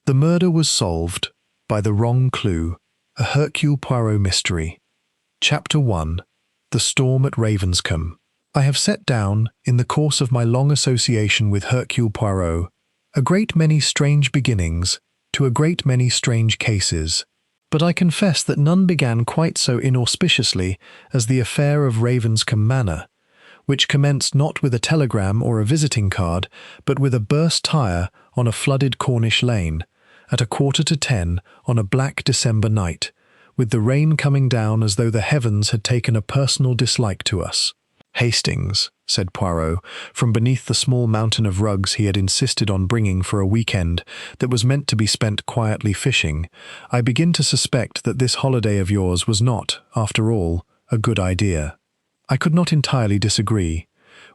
The murder was solved by the wrong clue, a Hercule Poirot mystery. Chapter 1. The Storm at Ravenscombe. I have set down, in the course of my long association with Hercule Poirot, a great many strange beginnings to a great many strange cases. But I confess that none began quite so inauspiciously as the affair of Ravenscombe Manor, which commenced not with a telegram or a visiting card, but with a burst tyre on a flooded Cornish lane, at 9:45 on a black December night, with the rain coming down as though the heavens had taken a personal dislike to us. "Hastings," said Poirot, from beneath the small mountain of rugs he had insisted on bringing for a weekend that was meant to be spent quietly fishing, "I begin to suspect that this holiday of yours was not, after all, a good idea." I could not entirely disagree.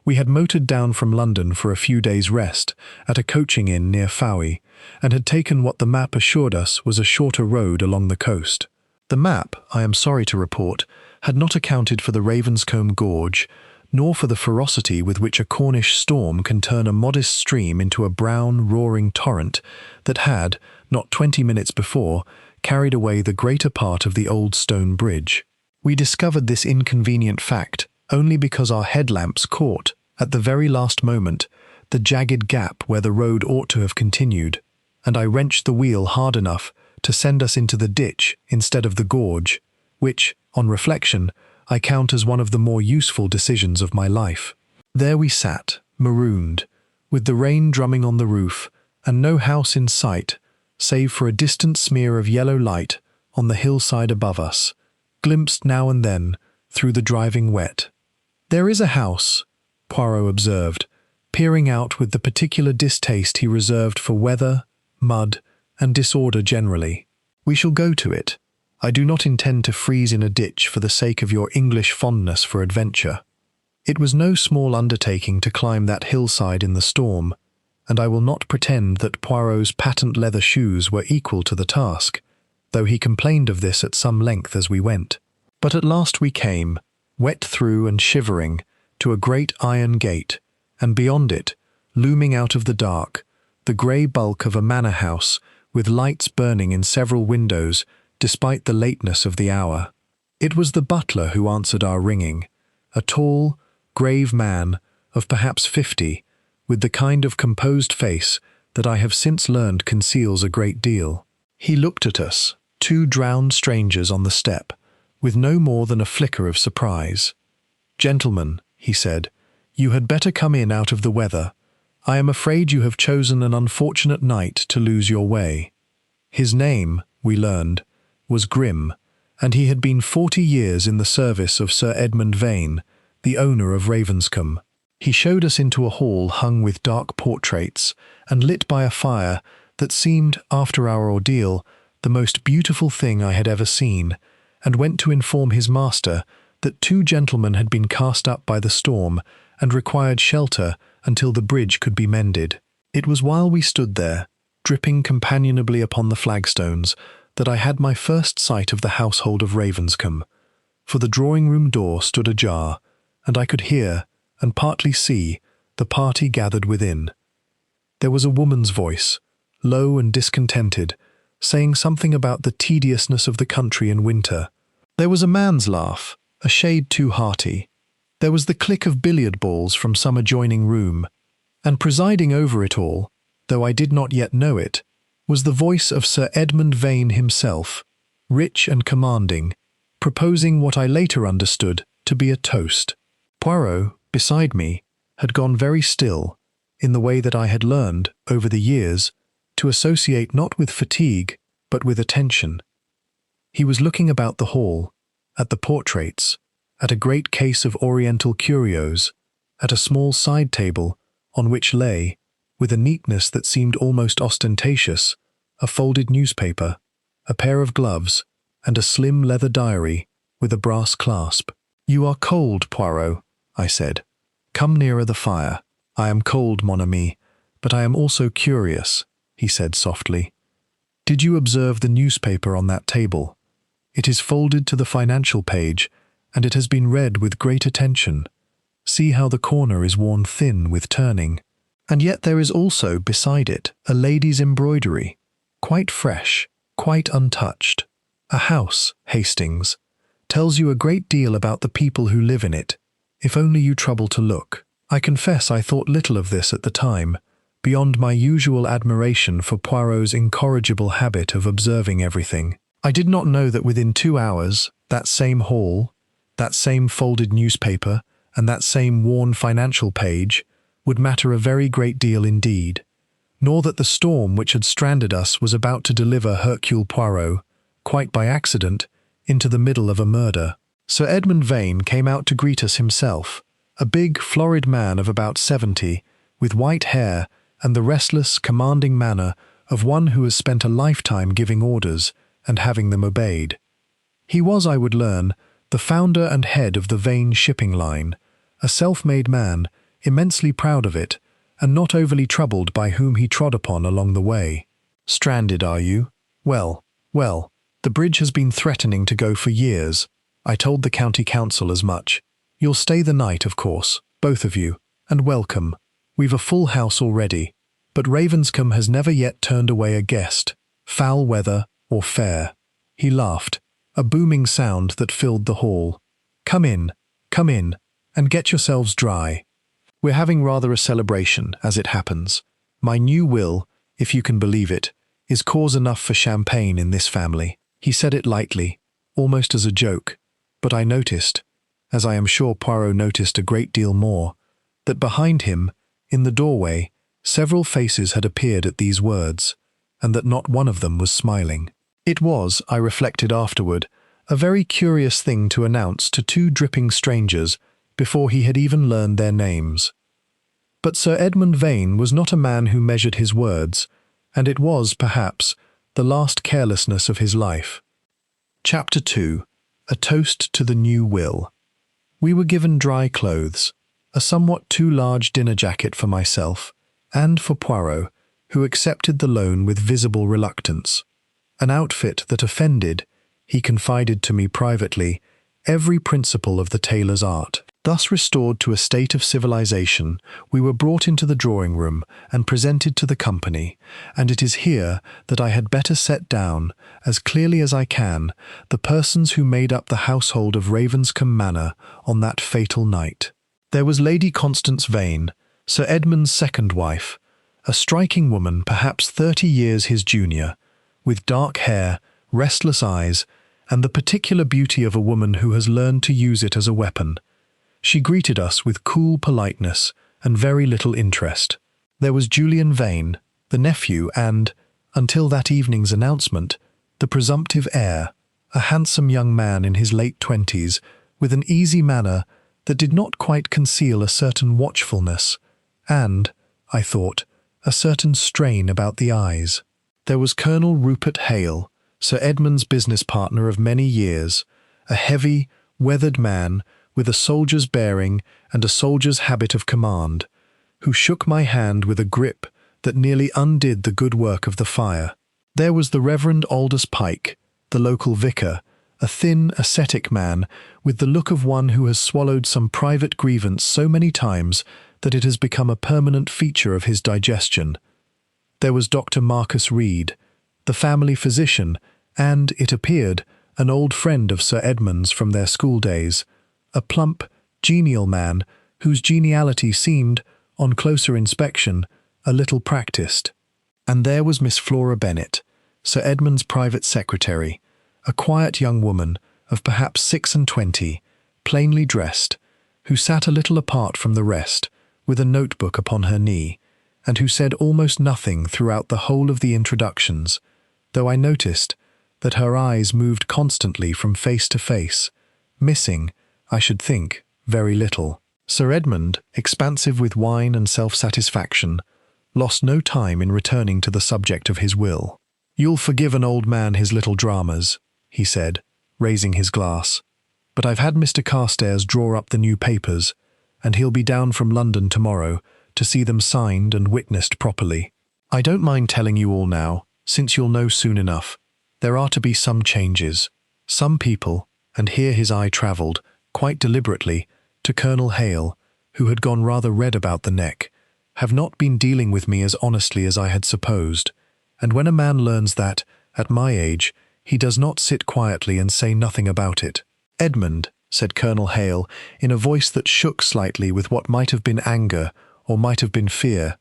We had motored down from London for a few days' rest at a coaching inn near Fowey, and had taken what the map assured us was a shorter road along the coast. The map, I am sorry to report, had not accounted for the Ravenscombe Gorge, nor for the ferocity with which a Cornish storm can turn a modest stream into a brown, roaring torrent that had, not 20 minutes before, carried away the greater part of the old stone bridge. We discovered this inconvenient fact only because our headlamps caught, at the very last moment, the jagged gap where the road ought to have continued, and I wrenched the wheel hard enough to send us into the ditch instead of the gorge, which, on reflection, I count as one of the more useful decisions of my life. There we sat, marooned, with the rain drumming on the roof, and no house in sight, save for a distant smear of yellow light on the hillside above us, glimpsed now and then through the driving wet. "There is a house," Poirot observed, peering out with the particular distaste he reserved for weather, mud, and disorder generally. "We shall go to it. I do not intend to freeze in a ditch for the sake of your English fondness for adventure." It was no small undertaking to climb that hillside in the storm, and I will not pretend that Poirot's patent leather shoes were equal to the task, though he complained of this at some length as we went. But at last we came, wet through and shivering, to a great iron gate, and beyond it, looming out of the dark, the grey bulk of a manor house with lights burning in several windows despite the lateness of the hour. It was the butler who answered our ringing, a tall, grave man of perhaps 50, with the kind of composed face that I have since learned conceals a great deal. He looked at us, two drowned strangers on the step, with no more than a flicker of surprise. "Gentlemen," he said, "you had better come in out of the weather. I am afraid you have chosen an unfortunate night to lose your way." His name, we learned, was Grim, and he had been 40 years in the service of Sir Edmund Vane, the owner of Ravenscombe. He showed us into a hall hung with dark portraits and lit by a fire that seemed, after our ordeal, the most beautiful thing I had ever seen, and went to inform his master that 2 gentlemen had been cast up by the storm and required shelter until the bridge could be mended. It was while we stood there, dripping companionably upon the flagstones, that I had my first sight of the household of Ravenscombe, for the drawing-room door stood ajar, and I could hear, and partly see, the party gathered within. There was a woman's voice, low and discontented, saying something about the tediousness of the country in winter. There was a man's laugh, a shade too hearty. There was the click of billiard balls from some adjoining room, and presiding over it all, though I did not yet know it, was the voice of Sir Edmund Vane himself, rich and commanding, proposing what I later understood to be a toast. Poirot, beside me, had gone very still, in the way that I had learned, over the years, to associate not with fatigue, but with attention. He was looking about the hall, at the portraits, at a great case of Oriental curios, at a small side table on which lay, with a neatness that seemed almost ostentatious, a folded newspaper, a pair of gloves, and a slim leather diary with a brass clasp. "You are cold, Poirot," I said. "Come nearer the fire." "I am cold, mon ami, but I am also curious," he said softly. "Did you observe the newspaper on that table? It is folded to the financial page, and it has been read with great attention. See how the corner is worn thin with turning. And yet there is also, beside it, a lady's embroidery, quite fresh, quite untouched. A house, Hastings, tells you a great deal about the people who live in it, if only you trouble to look. I confess I thought little of this at the time, beyond my usual admiration for Poirot's incorrigible habit of observing everything. I did not know that within 2 hours, that same hall, that same folded newspaper, and that same worn financial page would matter a very great deal indeed, nor that the storm which had stranded us was about to deliver Hercule Poirot, quite by accident, into the middle of a murder. Sir Edmund Vane came out to greet us himself, a big, florid man of about 70, with white hair and the restless, commanding manner of one who has spent a lifetime giving orders and having them obeyed. He was, I would learn, the founder and head of the Vane shipping line, a self-made man, immensely proud of it, and not overly troubled by whom he trod upon along the way. "Stranded, are you? Well, well, the bridge has been threatening to go for years. I told the county council as much. You'll stay the night, of course, both of you, and welcome. We've a full house already, but Ravenscombe has never yet turned away a guest, foul weather or fair." He laughed, a booming sound that filled the hall. Come in, and get yourselves dry. We're having rather a celebration, as it happens. My new will, if you can believe it, is cause enough for champagne in this family." He said it lightly, almost as a joke, but I noticed, as I am sure Poirot noticed a great deal more, that behind him, in the doorway, several faces had appeared at these words, and that not one of them was smiling. It was, I reflected afterward, a very curious thing to announce to 2 dripping strangers before he had even learned their names. But Sir Edmund Vane was not a man who measured his words, and it was, perhaps, the last carelessness of his life. Chapter 2. A Toast to the New Will. We were given dry clothes, a somewhat too large dinner jacket for myself, and for Poirot, who accepted the loan with visible reluctance. An outfit that offended, he confided to me privately, every principle of the tailor's art. Thus restored to a state of civilization, we were brought into the drawing-room and presented to the company, and it is here that I had better set down, as clearly as I can, the persons who made up the household of Ravenscombe Manor on that fatal night. There was Lady Constance Vane, Sir Edmund's second wife, a striking woman perhaps 30 years his junior, with dark hair, restless eyes, and the particular beauty of a woman who has learned to use it as a weapon. She greeted us with cool politeness and very little interest. There was Julian Vane, the nephew and, until that evening's announcement, the presumptive heir, a handsome young man in his late 20s, with an easy manner that did not quite conceal a certain watchfulness and, I thought, a certain strain about the eyes. There was Colonel Rupert Hale, Sir Edmund's business partner of many years, a heavy, weathered man with a soldier's bearing and a soldier's habit of command, who shook my hand with a grip that nearly undid the good work of the fire. There was the Reverend Aldous Pike, the local vicar, a thin, ascetic man with the look of one who has swallowed some private grievance so many times that it has become a permanent feature of his digestion. There was Dr. Marcus Reed, the family physician, and, it appeared, an old friend of Sir Edmund's from their school days, a plump, genial man whose geniality seemed, on closer inspection, a little practiced. And there was Miss Flora Bennet, Sir Edmund's private secretary, a quiet young woman of perhaps 26, plainly dressed, who sat a little apart from the rest, with a notebook upon her knee, and who said almost nothing throughout the whole of the introductions, though I noticed that her eyes moved constantly from face to face, missing, I should think, very little. Sir Edmund, expansive with wine and self-satisfaction, lost no time in returning to the subject of his will. "You'll forgive an old man his little dramas," he said, raising his glass, "but I've had Mr. Carstairs draw up the new papers, and he'll be down from London tomorrow to see them signed and witnessed properly. I don't mind telling you all now, since you'll know soon enough. There are to be some changes. Some people," and here his eye travelled, quite deliberately, to Colonel Hale, who had gone rather red about the neck, "have not been dealing with me as honestly as I had supposed. And when a man learns that, at my age, he does not sit quietly and say nothing about it. "Edmund," said Colonel Hale, in a voice that shook slightly with what might have been anger or might have been fear,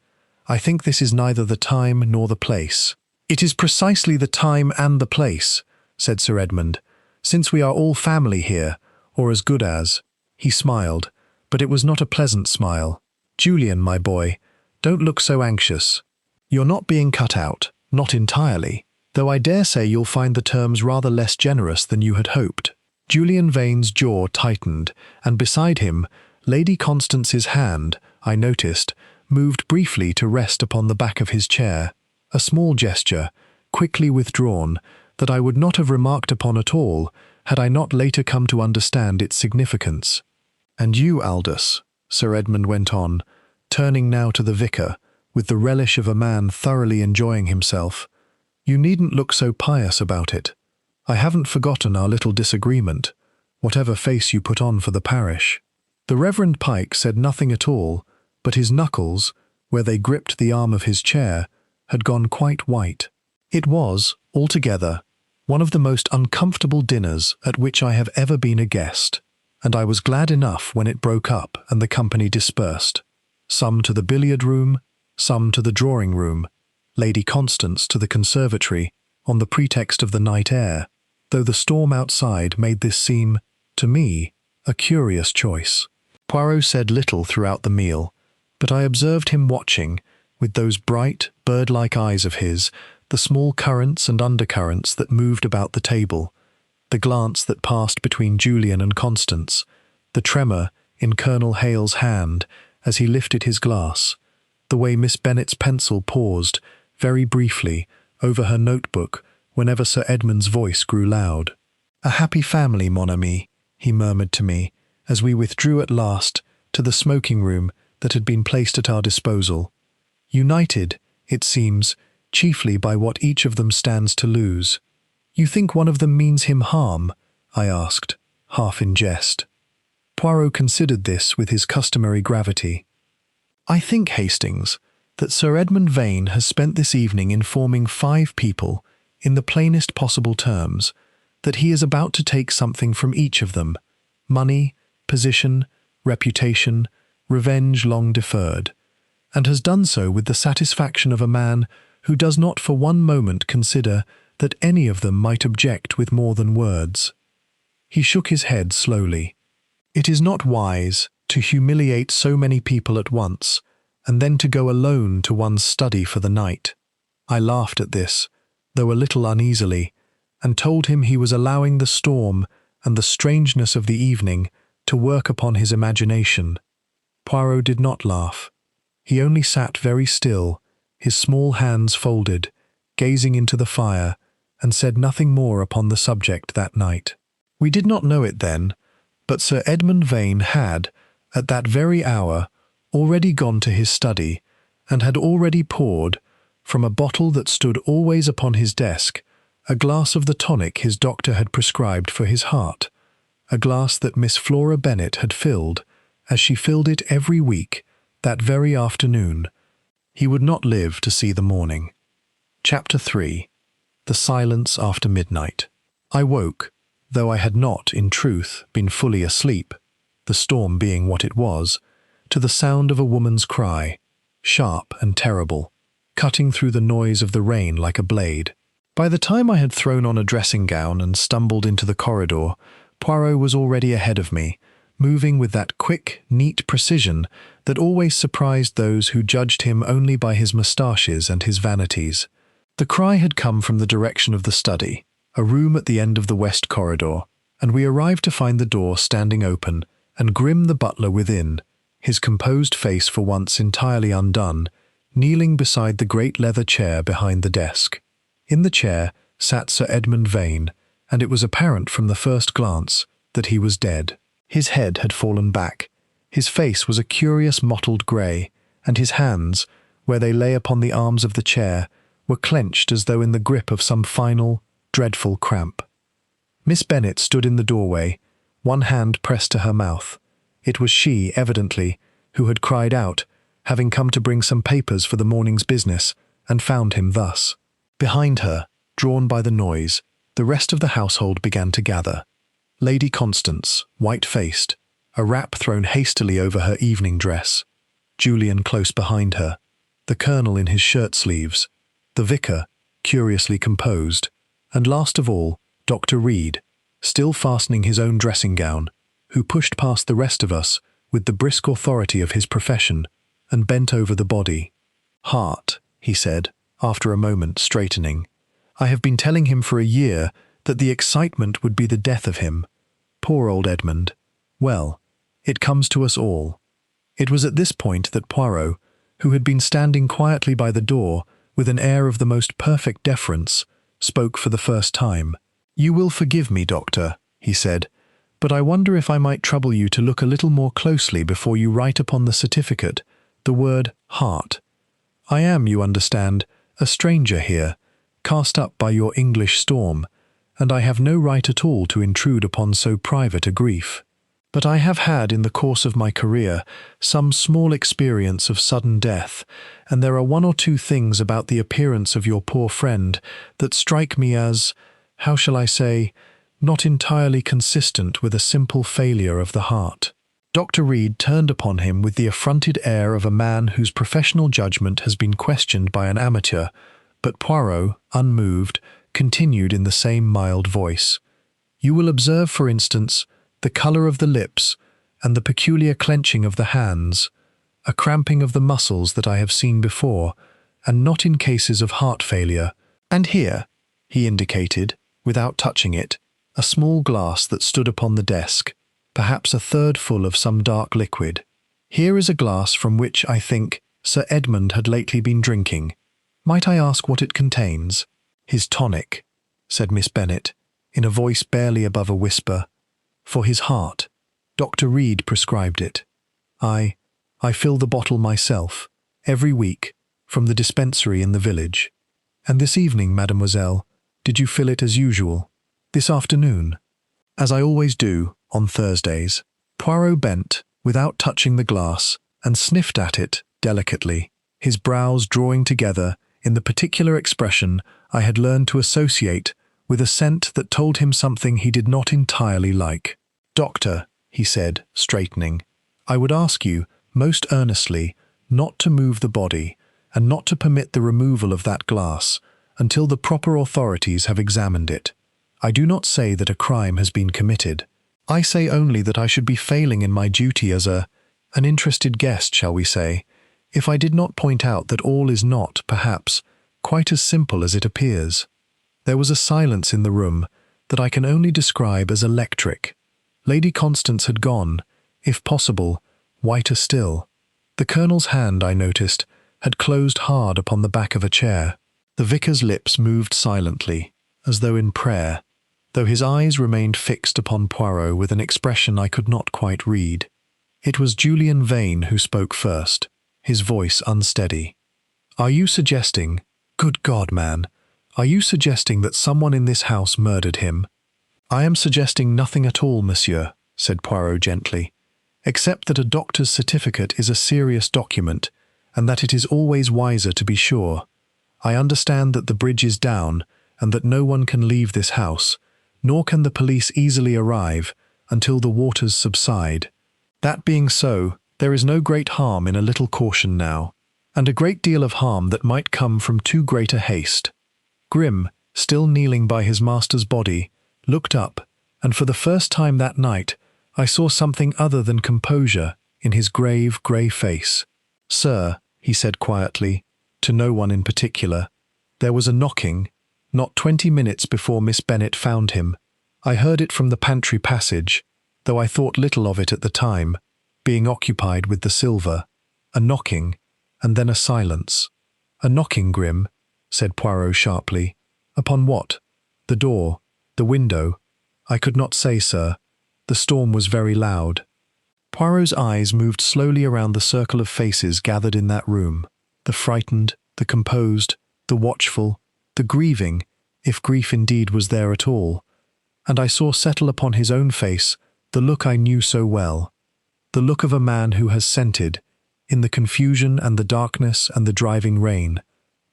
"I think this is neither the time nor the place." "It is precisely the time and the place," said Sir Edmund, "since we are all family here, or as good as." He smiled, but it was not a pleasant smile. "Julian, my boy, don't look so anxious. You're not being cut out, not entirely, though I dare say you'll find the terms rather less generous than you had hoped." Julian Vane's jaw tightened, and beside him, Lady Constance's hand, I noticed, moved briefly to rest upon the back of his chair, a small gesture, quickly withdrawn, that I would not have remarked upon at all had I not later come to understand its significance. "And you, Aldous," Sir Edmund went on, turning now to the vicar, with the relish of a man thoroughly enjoying himself, "you needn't look so pious about it. I haven't forgotten our little disagreement, whatever face you put on for the parish." The Reverend Pike said nothing at all, but his knuckles, where they gripped the arm of his chair, had gone quite white. It was, altogether, one of the most uncomfortable dinners at which I have ever been a guest, and I was glad enough when it broke up and the company dispersed, some to the billiard-room, some to the drawing-room, Lady Constance to the conservatory, on the pretext of the night air, though the storm outside made this seem, to me, a curious choice. Poirot said little throughout the meal, but I observed him watching, with those bright, bird-like eyes of his, the small currents and undercurrents that moved about the table, the glance that passed between Julian and Constance, the tremor in Colonel Hale's hand as he lifted his glass, the way Miss Bennet's pencil paused, very briefly, over her notebook whenever Sir Edmund's voice grew loud. "A happy family, mon ami," he murmured to me, as we withdrew at last to the smoking-room that had been placed at our disposal. "United, it seems, chiefly by what each of them stands to lose." "You think one of them means him harm?" I asked, half in jest. Poirot considered this with his customary gravity. "I think, Hastings, that Sir Edmund Vane has spent this evening informing 5 people, in the plainest possible terms, that he is about to take something from each of them: money, position, reputation, revenge long deferred, and has done so with the satisfaction of a man who does not for one moment consider that any of them might object with more than words." He shook his head slowly. "It is not wise to humiliate so many people at once, and then to go alone to one's study for the night." I laughed at this, though a little uneasily, and told him he was allowing the storm and the strangeness of the evening to work upon his imagination. Poirot did not laugh. He only sat very still, his small hands folded, gazing into the fire, and said nothing more upon the subject that night. We did not know it then, but Sir Edmund Vane had, at that very hour, already gone to his study, and had already poured, from a bottle that stood always upon his desk, a glass of the tonic his doctor had prescribed for his heart, a glass that Miss Flora Bennet had filled, as she filled it every week, that very afternoon. He would not live to see the morning. Chapter 3. The Silence After Midnight. I woke, though I had not, in truth, been fully asleep, the storm being what it was, to the sound of a woman's cry, sharp and terrible, cutting through the noise of the rain like a blade. By the time I had thrown on a dressing gown and stumbled into the corridor, Poirot was already ahead of me, moving with that quick, neat precision that always surprised those who judged him only by his moustaches and his vanities. The cry had come from the direction of the study, a room at the end of the west corridor, and we arrived to find the door standing open, and Grim the butler within, his composed face for once entirely undone, kneeling beside the great leather chair behind the desk. In the chair sat Sir Edmund Vane, and it was apparent from the first glance that he was dead. His head had fallen back, his face was a curious mottled grey, and his hands, where they lay upon the arms of the chair, were clenched as though in the grip of some final, dreadful cramp. Miss Bennet stood in the doorway, one hand pressed to her mouth. It was she, evidently, who had cried out, having come to bring some papers for the morning's business, and found him thus. Behind her, drawn by the noise, the rest of the household began to gather. Lady Constance, white-faced, a wrap thrown hastily over her evening dress, Julian close behind her, the colonel in his shirt-sleeves, the vicar, curiously composed, and last of all, Dr. Reed, still fastening his own dressing gown, who pushed past the rest of us with the brisk authority of his profession and bent over the body. "Heart," he said, after a moment, straightening. "I have been telling him for a year that the excitement would be the death of him. Poor old Edmund. Well, it comes to us all." It was at this point that Poirot, who had been standing quietly by the door with an air of the most perfect deference, spoke for the first time. "You will forgive me, doctor," he said, "but I wonder if I might trouble you to look a little more closely before you write upon the certificate the word heart. I am, you understand, a stranger here, cast up by your English storm, and I have no right at all to intrude upon so private a grief. But I have had in the course of my career some small experience of sudden death, and there are one or two things about the appearance of your poor friend that strike me as, how shall I say, not entirely consistent with a simple failure of the heart." Dr. Reed turned upon him with the affronted air of a man whose professional judgment has been questioned by an amateur, but Poirot, unmoved, continued in the same mild voice. "You will observe, for instance, the colour of the lips and the peculiar clenching of the hands, a cramping of the muscles that I have seen before, and not in cases of heart failure. And here," he indicated, without touching it, a small glass that stood upon the desk, perhaps a third full of some dark liquid. "Here is a glass from which, I think, Sir Edmund had lately been drinking. Might I ask what it contains?" "His tonic," said Miss Bennet, in a voice barely above a whisper. "For his heart. Dr. Reed prescribed it. I fill the bottle myself, every week, from the dispensary in the village. And this evening, mademoiselle, did you fill it as usual? This afternoon?" "As I always do, on Thursdays." Poirot bent, without touching the glass, and sniffed at it delicately, his brows drawing together in the particular expression I had learned to associate with a scent that told him something he did not entirely like. "Doctor," he said, straightening, "I would ask you, most earnestly, not to move the body, and not to permit the removal of that glass, until the proper authorities have examined it. I do not say that a crime has been committed. I say only that I should be failing in my duty as an interested guest, shall we say, if I did not point out that all is not, perhaps, quite as simple as it appears." There was a silence in the room that I can only describe as electric. Lady Constance had gone, if possible, whiter still. The colonel's hand, I noticed, had closed hard upon the back of a chair. The vicar's lips moved silently, as though in prayer, though his eyes remained fixed upon Poirot with an expression I could not quite read. It was Julian Vane who spoke first, his voice unsteady. "Are you suggesting, good God, man, are you suggesting that someone in this house murdered him?" "I am suggesting nothing at all, monsieur," said Poirot gently, "except that a doctor's certificate is a serious document, and that it is always wiser to be sure. I understand that the bridge is down, and that no one can leave this house, nor can the police easily arrive until the waters subside. That being so, there is no great harm in a little caution now, and a great deal of harm that might come from too great a haste." Grim, still kneeling by his master's body, looked up, and for the first time that night I saw something other than composure in his grave, grey face. "Sir," he said quietly, to no one in particular, "there was a knocking, not 20 minutes before Miss Bennet found him. I heard it from the pantry passage, though I thought little of it at the time, being occupied with the silver. A knocking, and then a silence." "A knocking, Grim?" said Poirot sharply. "Upon what? The door? The window?" "I could not say, sir. The storm was very loud." Poirot's eyes moved slowly around the circle of faces gathered in that room, the frightened, the composed, the watchful, the grieving, if grief indeed was there at all, and I saw settle upon his own face the look I knew so well, the look of a man who has scented, in the confusion and the darkness and the driving rain,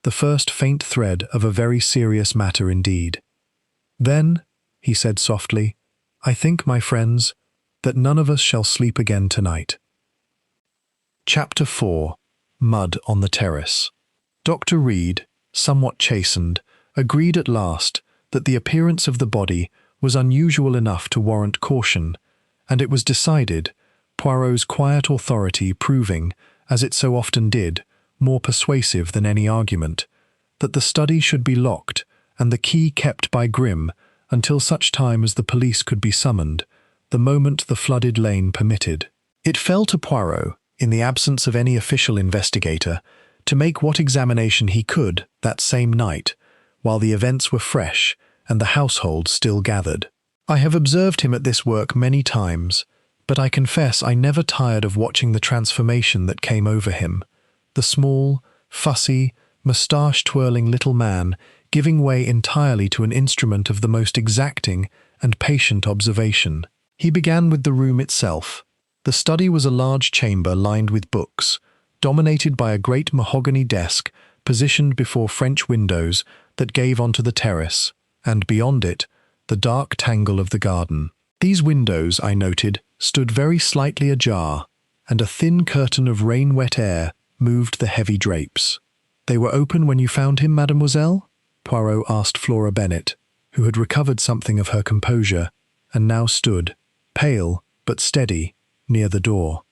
the first faint thread of a very serious matter indeed. "Then," he said softly, "I think, my friends, that none of us shall sleep again tonight." Chapter 4. Mud on the Terrace. Dr. Reed, somewhat chastened, agreed at last that the appearance of the body was unusual enough to warrant caution, and it was decided, Poirot's quiet authority proving, as it so often did, more persuasive than any argument, that the study should be locked and the key kept by Grimm until such time as the police could be summoned, the moment the flooded lane permitted. It fell to Poirot, in the absence of any official investigator, to make what examination he could that same night, while the events were fresh and the household still gathered. I have observed him at this work many times, but I confess I never tired of watching the transformation that came over him, the small, fussy, moustache-twirling little man giving way entirely to an instrument of the most exacting and patient observation. He began with the room itself. The study was a large chamber lined with books, dominated by a great mahogany desk positioned before French windows that gave onto the terrace, and beyond it, the dark tangle of the garden. These windows, I noted, stood very slightly ajar, and a thin curtain of rain-wet air moved the heavy drapes. "They were open when you found him, mademoiselle?" Poirot asked Flora Bennet, who had recovered something of her composure, and now stood, pale but steady, near the door.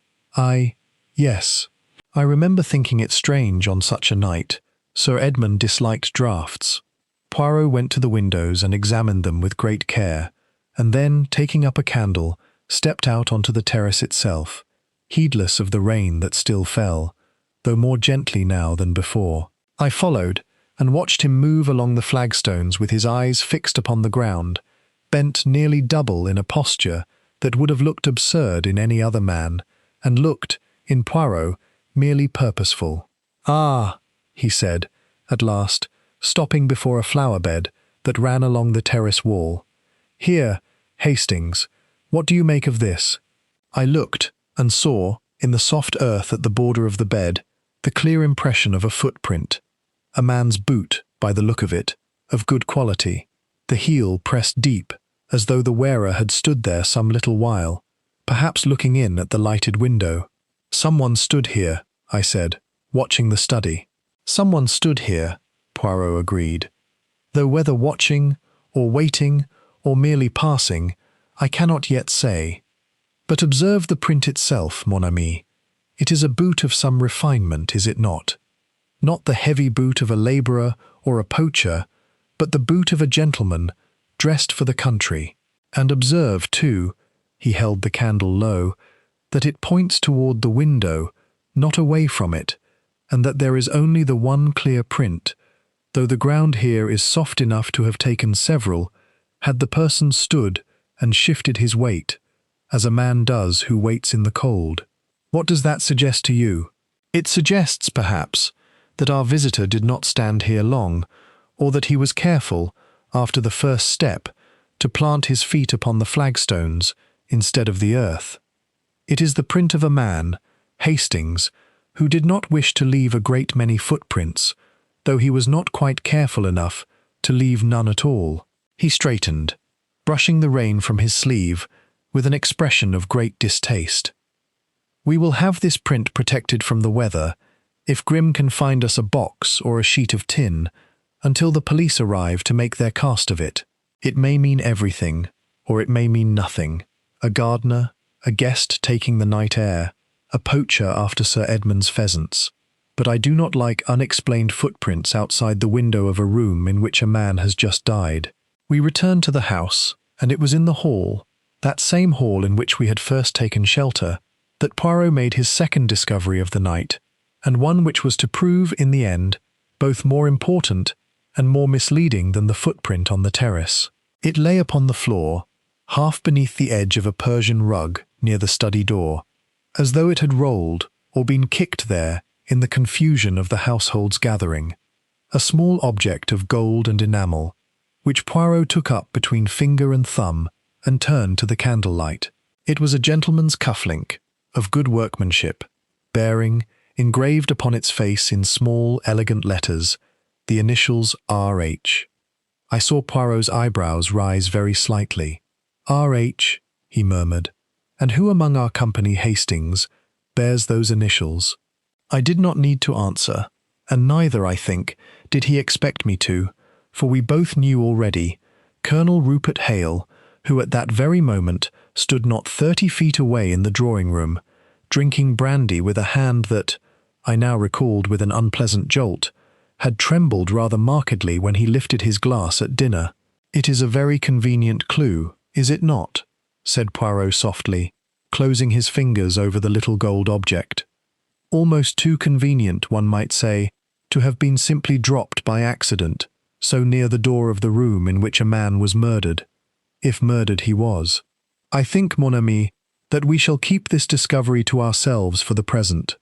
Yes. I remember thinking it strange on such a night. Sir Edmund disliked draughts." Poirot went to the windows and examined them with great care, and then, taking up a candle, stepped out onto the terrace itself, heedless of the rain that still fell, though more gently now than before. I followed, and watched him move along the flagstones with his eyes fixed upon the ground, bent nearly double in a posture that would have looked absurd in any other man, and looked, in Poirot, merely purposeful. "Ah," he said, at last, stopping before a flower-bed that ran along the terrace wall. "Here, Hastings, what do you make of this?" I looked, and saw, in the soft earth at the border of the bed, the clear impression of a footprint. A man's boot, by the look of it, of good quality, the heel pressed deep, as though the wearer had stood there some little while, perhaps looking in at the lighted window. "Someone stood here," I said, watching the study. "Someone stood here," Poirot agreed, "though whether watching, or waiting, or merely passing, I cannot yet say. But observe the print itself, mon ami. It is a boot of some refinement, is it not? Not the heavy boot of a labourer or a poacher, but the boot of a gentleman, dressed for the country. And observe, too," he held the candle low, "that it points toward the window, not away from it, and that there is only the one clear print, though the ground here is soft enough to have taken several, had the person stood and shifted his weight, as a man does who waits in the cold. What does that suggest to you?" "It suggests, perhaps, that our visitor did not stand here long, or that he was careful, after the first step, to plant his feet upon the flagstones instead of the earth. It is the print of a man, Hastings, who did not wish to leave a great many footprints, though he was not quite careful enough to leave none at all." He straightened, brushing the rain from his sleeve, with an expression of great distaste. "We will have this print protected from the weather, if Grimm can find us a box or a sheet of tin, until the police arrive to make their cast of it. It may mean everything, or it may mean nothing. A gardener, a guest taking the night air, a poacher after Sir Edmund's pheasants. But I do not like unexplained footprints outside the window of a room in which a man has just died." We returned to the house, and it was in the hall, that same hall in which we had first taken shelter, that Poirot made his second discovery of the night, and one which was to prove, in the end, both more important and more misleading than the footprint on the terrace. It lay upon the floor, half beneath the edge of a Persian rug near the study door, as though it had rolled or been kicked there in the confusion of the household's gathering. A small object of gold and enamel, which Poirot took up between finger and thumb and turned to the candlelight. It was a gentleman's cufflink, of good workmanship, bearing, engraved upon its face in small, elegant letters, the initials RH. I saw Poirot's eyebrows rise very slightly. RH, he murmured. And who among our company, Hastings, bears those initials? I did not need to answer, and neither, I think, did he expect me to, for we both knew already Colonel Rupert Hale, who at that very moment stood not 30 feet away in the drawing-room, drinking brandy with a hand that, I now recalled with an unpleasant jolt, had trembled rather markedly when he lifted his glass at dinner. "It is a very convenient clue, is it not?" said Poirot softly, closing his fingers over the little gold object. "Almost too convenient, one might say, to have been simply dropped by accident, so near the door of the room in which a man was murdered, if murdered he was. I think, mon ami, that we shall keep this discovery to ourselves for the present.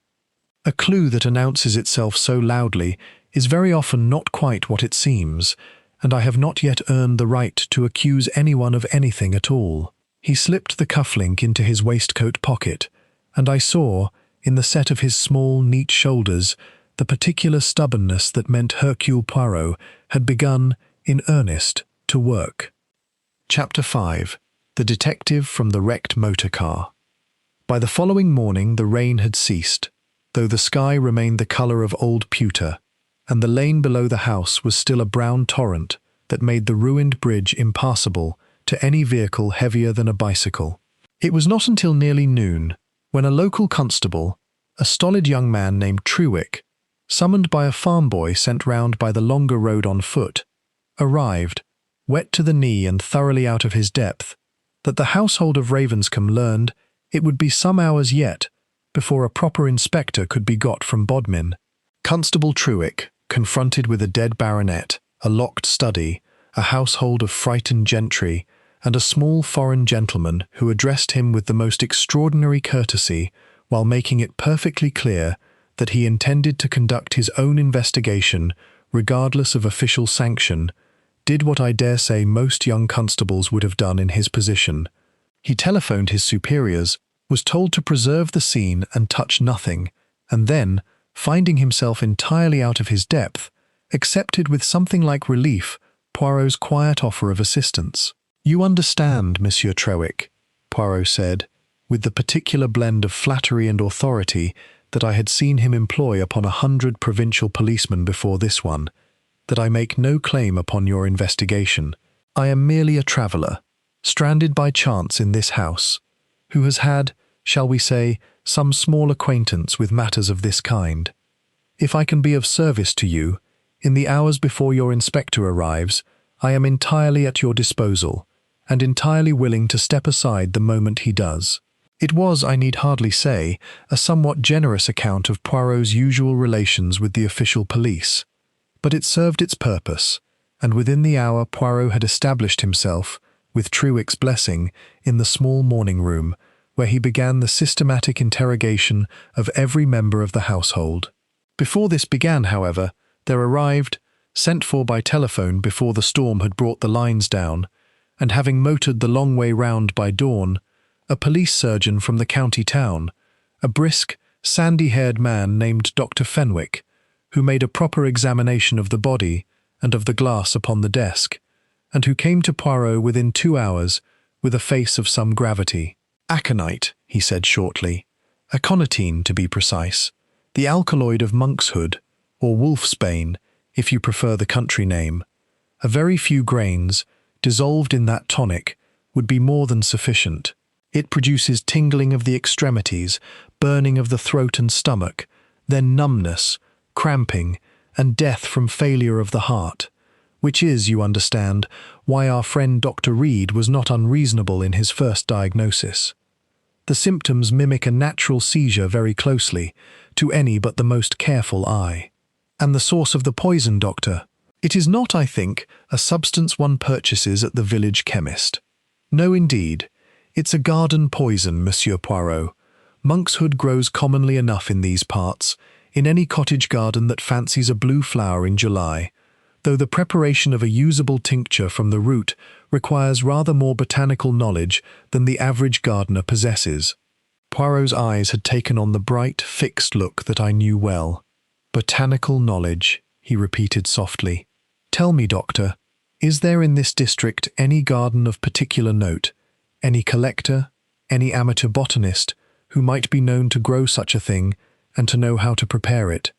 A clue that announces itself so loudly is very often not quite what it seems, and I have not yet earned the right to accuse anyone of anything at all." He slipped the cufflink into his waistcoat pocket, and I saw, in the set of his small, neat shoulders, the particular stubbornness that meant Hercule Poirot had begun, in earnest, to work. Chapter 5. The Detective from the Wrecked Motor Car. By the following morning the rain had ceased, though the sky remained the colour of old pewter, and the lane below the house was still a brown torrent that made the ruined bridge impassable to any vehicle heavier than a bicycle. It was not until nearly noon, when a local constable, a stolid young man named Trewick, summoned by a farm boy sent round by the longer road on foot, arrived, wet to the knee and thoroughly out of his depth, that the household of Ravenscombe learned it would be some hours yet before a proper inspector could be got from Bodmin. Constable Trewick, confronted with a dead baronet, a locked study, a household of frightened gentry, and a small foreign gentleman who addressed him with the most extraordinary courtesy, while making it perfectly clear that he intended to conduct his own investigation, regardless of official sanction, did what I dare say most young constables would have done in his position. He telephoned his superiors, was told to preserve the scene and touch nothing, and then, finding himself entirely out of his depth, accepted with something like relief Poirot's quiet offer of assistance. "You understand, Monsieur Trewick," Poirot said, with the particular blend of flattery and authority that I had seen him employ upon 100 provincial policemen before this one, "that I make no claim upon your investigation. I am merely a traveller, stranded by chance in this house, who has had, shall we say, some small acquaintance with matters of this kind. If I can be of service to you, in the hours before your inspector arrives, I am entirely at your disposal, and entirely willing to step aside the moment he does." It was, I need hardly say, a somewhat generous account of Poirot's usual relations with the official police, but it served its purpose, and within the hour Poirot had established himself, with Trewick's blessing, in the small morning-room, where he began the systematic interrogation of every member of the household. Before this began, however, there arrived, sent for by telephone before the storm had brought the lines down, and having motored the long way round by dawn, a police surgeon from the county town, a brisk, sandy-haired man named Dr. Fenwick, who made a proper examination of the body and of the glass upon the desk, and who came to Poirot within 2 hours with a face of some gravity. "Aconite," he said shortly, "aconitine to be precise, the alkaloid of monkshood, or wolfsbane, if you prefer the country name. A very few grains, dissolved in that tonic, would be more than sufficient. It produces tingling of the extremities, burning of the throat and stomach, then numbness, cramping, and death from failure of the heart, which is, you understand, why our friend Dr. Reed was not unreasonable in his first diagnosis. The symptoms mimic a natural seizure very closely, to any but the most careful eye. And the source of the poison, doctor? It is not, I think, a substance one purchases at the village chemist. No, indeed. It's a garden poison, Monsieur Poirot. Monkshood grows commonly enough in these parts, in any cottage garden that fancies a blue flower in July, though the preparation of a usable tincture from the root requires rather more botanical knowledge than the average gardener possesses. Poirot's eyes had taken on the bright, fixed look that I knew well. Botanical knowledge, he repeated softly. "Tell me, doctor, is there in this district any garden of particular note, any collector, any amateur botanist who might be known to grow such a thing and to know how to prepare it?"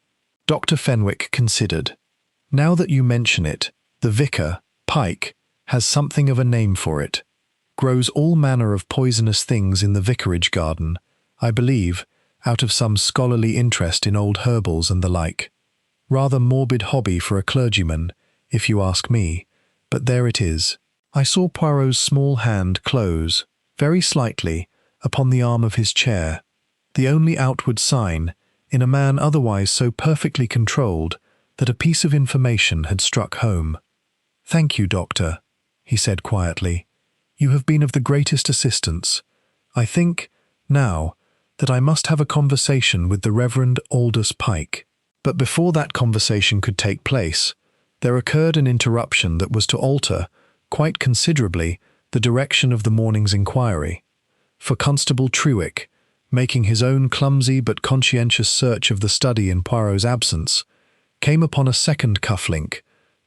Dr. Fenwick considered. "Now that you mention it, the vicar, Pike, has something of a name for it. Grows all manner of poisonous things in the vicarage garden, I believe, out of some scholarly interest in old herbals and the like. Rather morbid hobby for a clergyman, if you ask me, but there it is." I saw Poirot's small hand close, very slightly, upon the arm of his chair, the only outward sign, in a man otherwise so perfectly controlled, that a piece of information had struck home. "Thank you, doctor," he said quietly. "You have been of the greatest assistance. I think, now, that I must have a conversation with the Reverend Aldous Pike." But before that conversation could take place, there occurred an interruption that was to alter, quite considerably, the direction of the morning's inquiry. For Constable Trewick, making his own clumsy but conscientious search of the study in Poirot's absence, came upon a second cuff-link,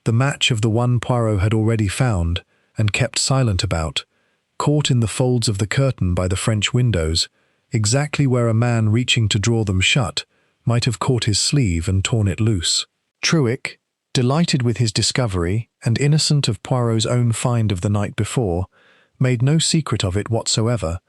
the match of the one Poirot had already found and kept silent about, caught in the folds of the curtain by the French windows, exactly where a man reaching to draw them shut might have caught his sleeve and torn it loose. Trewick, delighted with his discovery and innocent of Poirot's own find of the night before, made no secret of it whatsoever,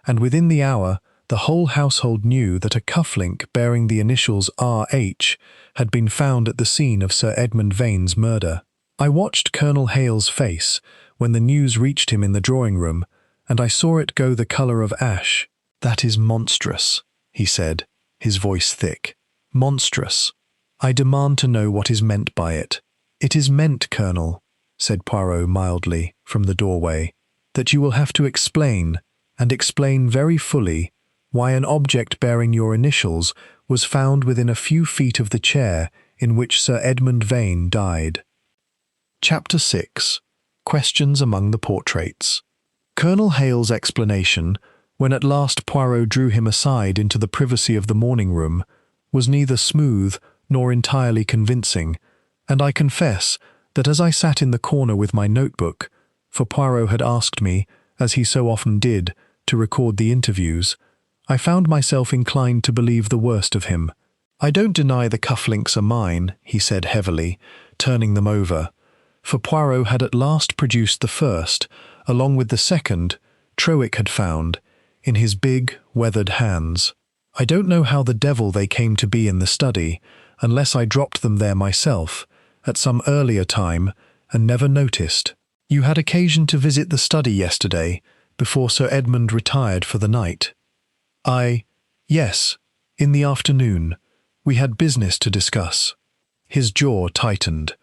and within the hour the whole household knew that a cuff-link bearing the initials R.H. had been found at the scene of Sir Edmund Vane's murder. I watched Colonel Hale's face when the news reached him in the drawing-room, and I saw it go the colour of ash. "That is monstrous," he said, his voice thick. "Monstrous. I demand to know what is meant by it." "It is meant, Colonel," said Poirot mildly from the doorway, "that you will have to explain, and explain very fully, why an object bearing your initials was found within a few feet of the chair in which Sir Edmund Vane died." Chapter 6. Questions among the portraits. Colonel Hale's explanation, when at last Poirot drew him aside into the privacy of the morning-room, was neither smooth nor entirely convincing, and I confess that as I sat in the corner with my notebook, for Poirot had asked me, as he so often did, to record the interviews, I found myself inclined to believe the worst of him. "I don't deny the cufflinks are mine," he said heavily, turning them over, for Poirot had at last produced the first, along with the second, Trewick had found, in his big, weathered hands. "I don't know how the devil they came to be in the study, unless I dropped them there myself, at some earlier time, and never noticed." "You had occasion to visit the study yesterday, before Sir Edmund retired for the night?" Yes, in the afternoon. We had business to discuss." His jaw tightened.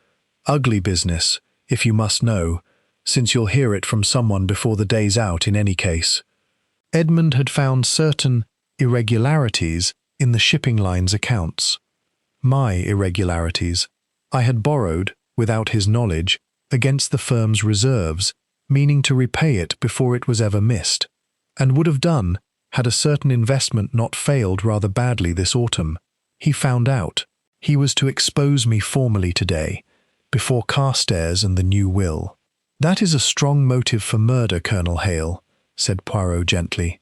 "Ugly business, if you must know, since you'll hear it from someone before the day's out in any case. Edmund had found certain irregularities in the shipping line's accounts. My irregularities. I had borrowed, without his knowledge, against the firm's reserves, meaning to repay it before it was ever missed, and would have done had a certain investment not failed rather badly this autumn. He found out. He was to expose me formally today, before Carstairs and the new will. "That is a strong motive for murder, Colonel Hale," said Poirot gently.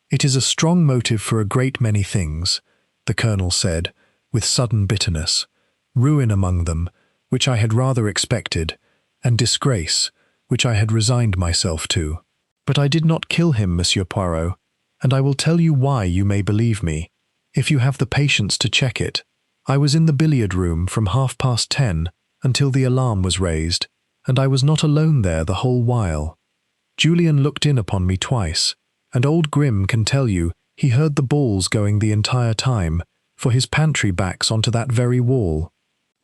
"It is a strong motive for a great many things," the Colonel said, with sudden bitterness. "Ruin among them, which I had rather expected, and disgrace, which I had resigned myself to. But I did not kill him, Monsieur Poirot, and I will tell you why, you may believe me, if you have the patience to check it. I was in the billiard-room from 10:30 until the alarm was raised, and I was not alone there the whole while. Julian looked in upon me twice, and old Grim can tell you he heard the balls going the entire time, for his pantry backs onto that very wall.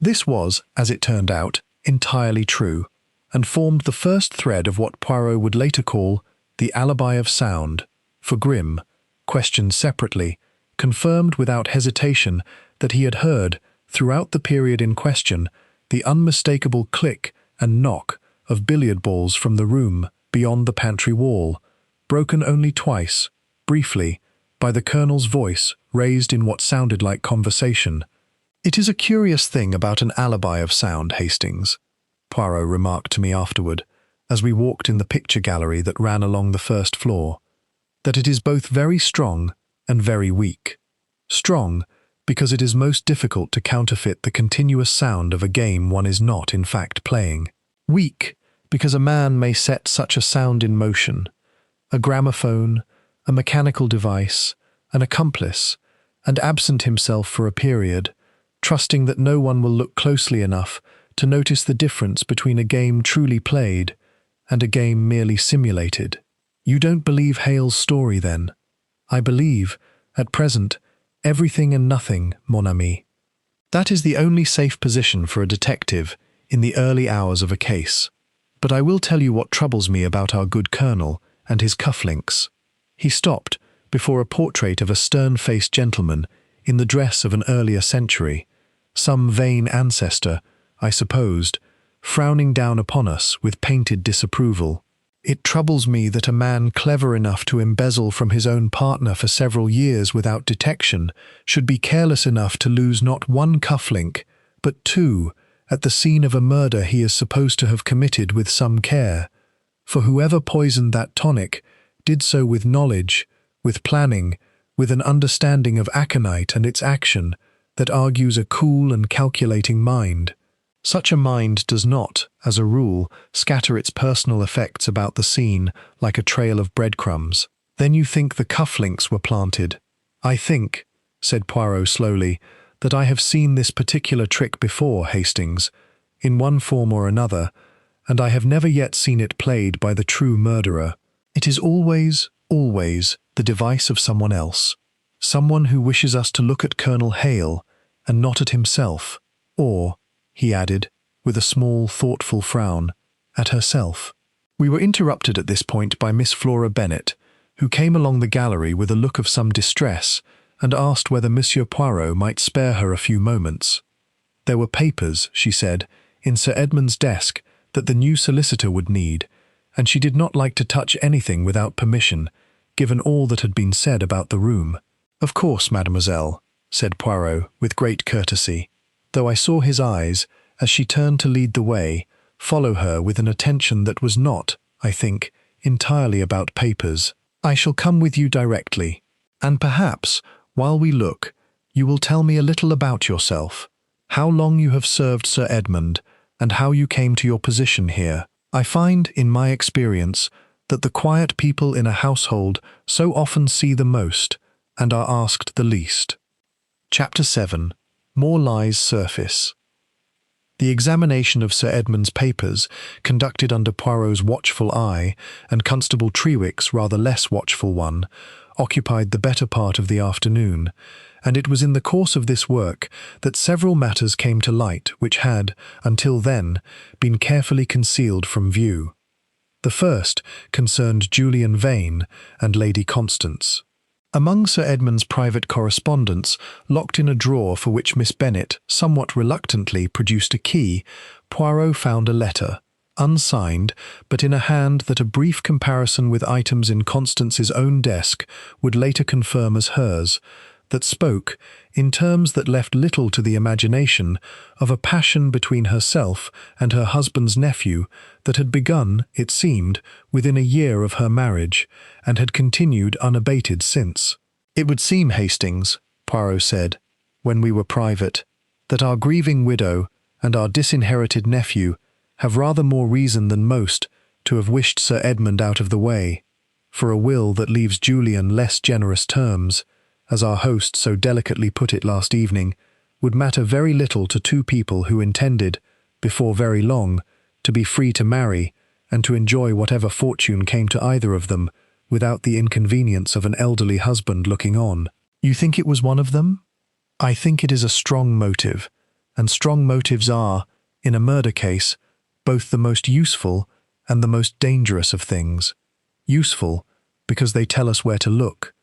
This was, as it turned out, entirely true, and formed the first thread of what Poirot would later call the alibi of sound, for Grim, questioned separately, confirmed without hesitation that he had heard, throughout the period in question, the unmistakable click and knock of billiard balls from the room beyond the pantry wall, broken only twice, briefly, by the Colonel's voice raised in what sounded like conversation. "It is a curious thing about an alibi of sound, Hastings," Poirot remarked to me afterward, as we walked in the picture gallery that ran along the first floor, "that it is both very strong and very weak. Strong, because it is most difficult to counterfeit the continuous sound of a game one is not, in fact, playing. Weak, because a man may set such a sound in motion, a gramophone, a mechanical device, an accomplice, and absent himself for a period, trusting that no one will look closely enough to notice the difference between a game truly played and a game merely simulated. You don't believe Hale's story, then? I believe, at present, everything and nothing, mon ami. That is the only safe position for a detective in the early hours of a case. But I will tell you what troubles me about our good colonel and his cufflinks." He stopped before a portrait of a stern-faced gentleman in the dress of an earlier century, some vain ancestor, I supposed, frowning down upon us with painted disapproval. "It troubles me that a man clever enough to embezzle from his own partner for several years without detection should be careless enough to lose not one cufflink, but two, at the scene of a murder he is supposed to have committed with some care. For whoever poisoned that tonic did so with knowledge, with planning, with an understanding of aconite and its action that argues a cool and calculating mind. Such a mind does not, as a rule, scatter its personal effects about the scene like a trail of breadcrumbs. Then you think the cufflinks were planted?" "I think," said Poirot slowly, "that I have seen this particular trick before, Hastings, in one form or another, and I have never yet seen it played by the true murderer. It is always, always the device of someone else, someone who wishes us to look at Colonel Hale and not at himself, or," he added, with a small, thoughtful frown, "at herself." We were interrupted at this point by Miss Flora Bennet, who came along the gallery with a look of some distress and asked whether Monsieur Poirot might spare her a few moments. There were papers, she said, in Sir Edmund's desk that the new solicitor would need, and she did not like to touch anything without permission, given all that had been said about the room. "Of course, mademoiselle," said Poirot with great courtesy, though I saw his eyes, as she turned to lead the way, follow her with an attention that was not, I think, entirely about papers. "I shall come with you directly, and perhaps, while we look, you will tell me a little about yourself, how long you have served Sir Edmund, and how you came to your position here. I find, in my experience, that the quiet people in a household so often see the most and are asked the least." Chapter 7. More Lies Surface. The examination of Sir Edmund's papers, conducted under Poirot's watchful eye and Constable Trewick's rather less watchful one, occupied the better part of the afternoon, and it was in the course of this work that several matters came to light which had, until then, been carefully concealed from view. The first concerned Julian Vane and Lady Constance. Among Sir Edmund's private correspondence, locked in a drawer for which Miss Bennet somewhat reluctantly produced a key, Poirot found a letter, unsigned, but in a hand that a brief comparison with items in Constance's own desk would later confirm as hers, that spoke, in terms that left little to the imagination, of a passion between herself and her husband's nephew that had begun, it seemed, within a year of her marriage, and had continued unabated since. "It would seem, Hastings," Poirot said, when we were private, "that our grieving widow and our disinherited nephew have rather more reason than most to have wished Sir Edmund out of the way, for a will that leaves Julian less generous terms, as our host so delicately put it last evening, would matter very little to two people who intended, before very long, to be free to marry and to enjoy whatever fortune came to either of them, without the inconvenience of an elderly husband looking on." "You think it was one of them?" "I think it is a strong motive, and strong motives are, in a murder case, both the most useful and the most dangerous of things. Useful, because they tell us where to look.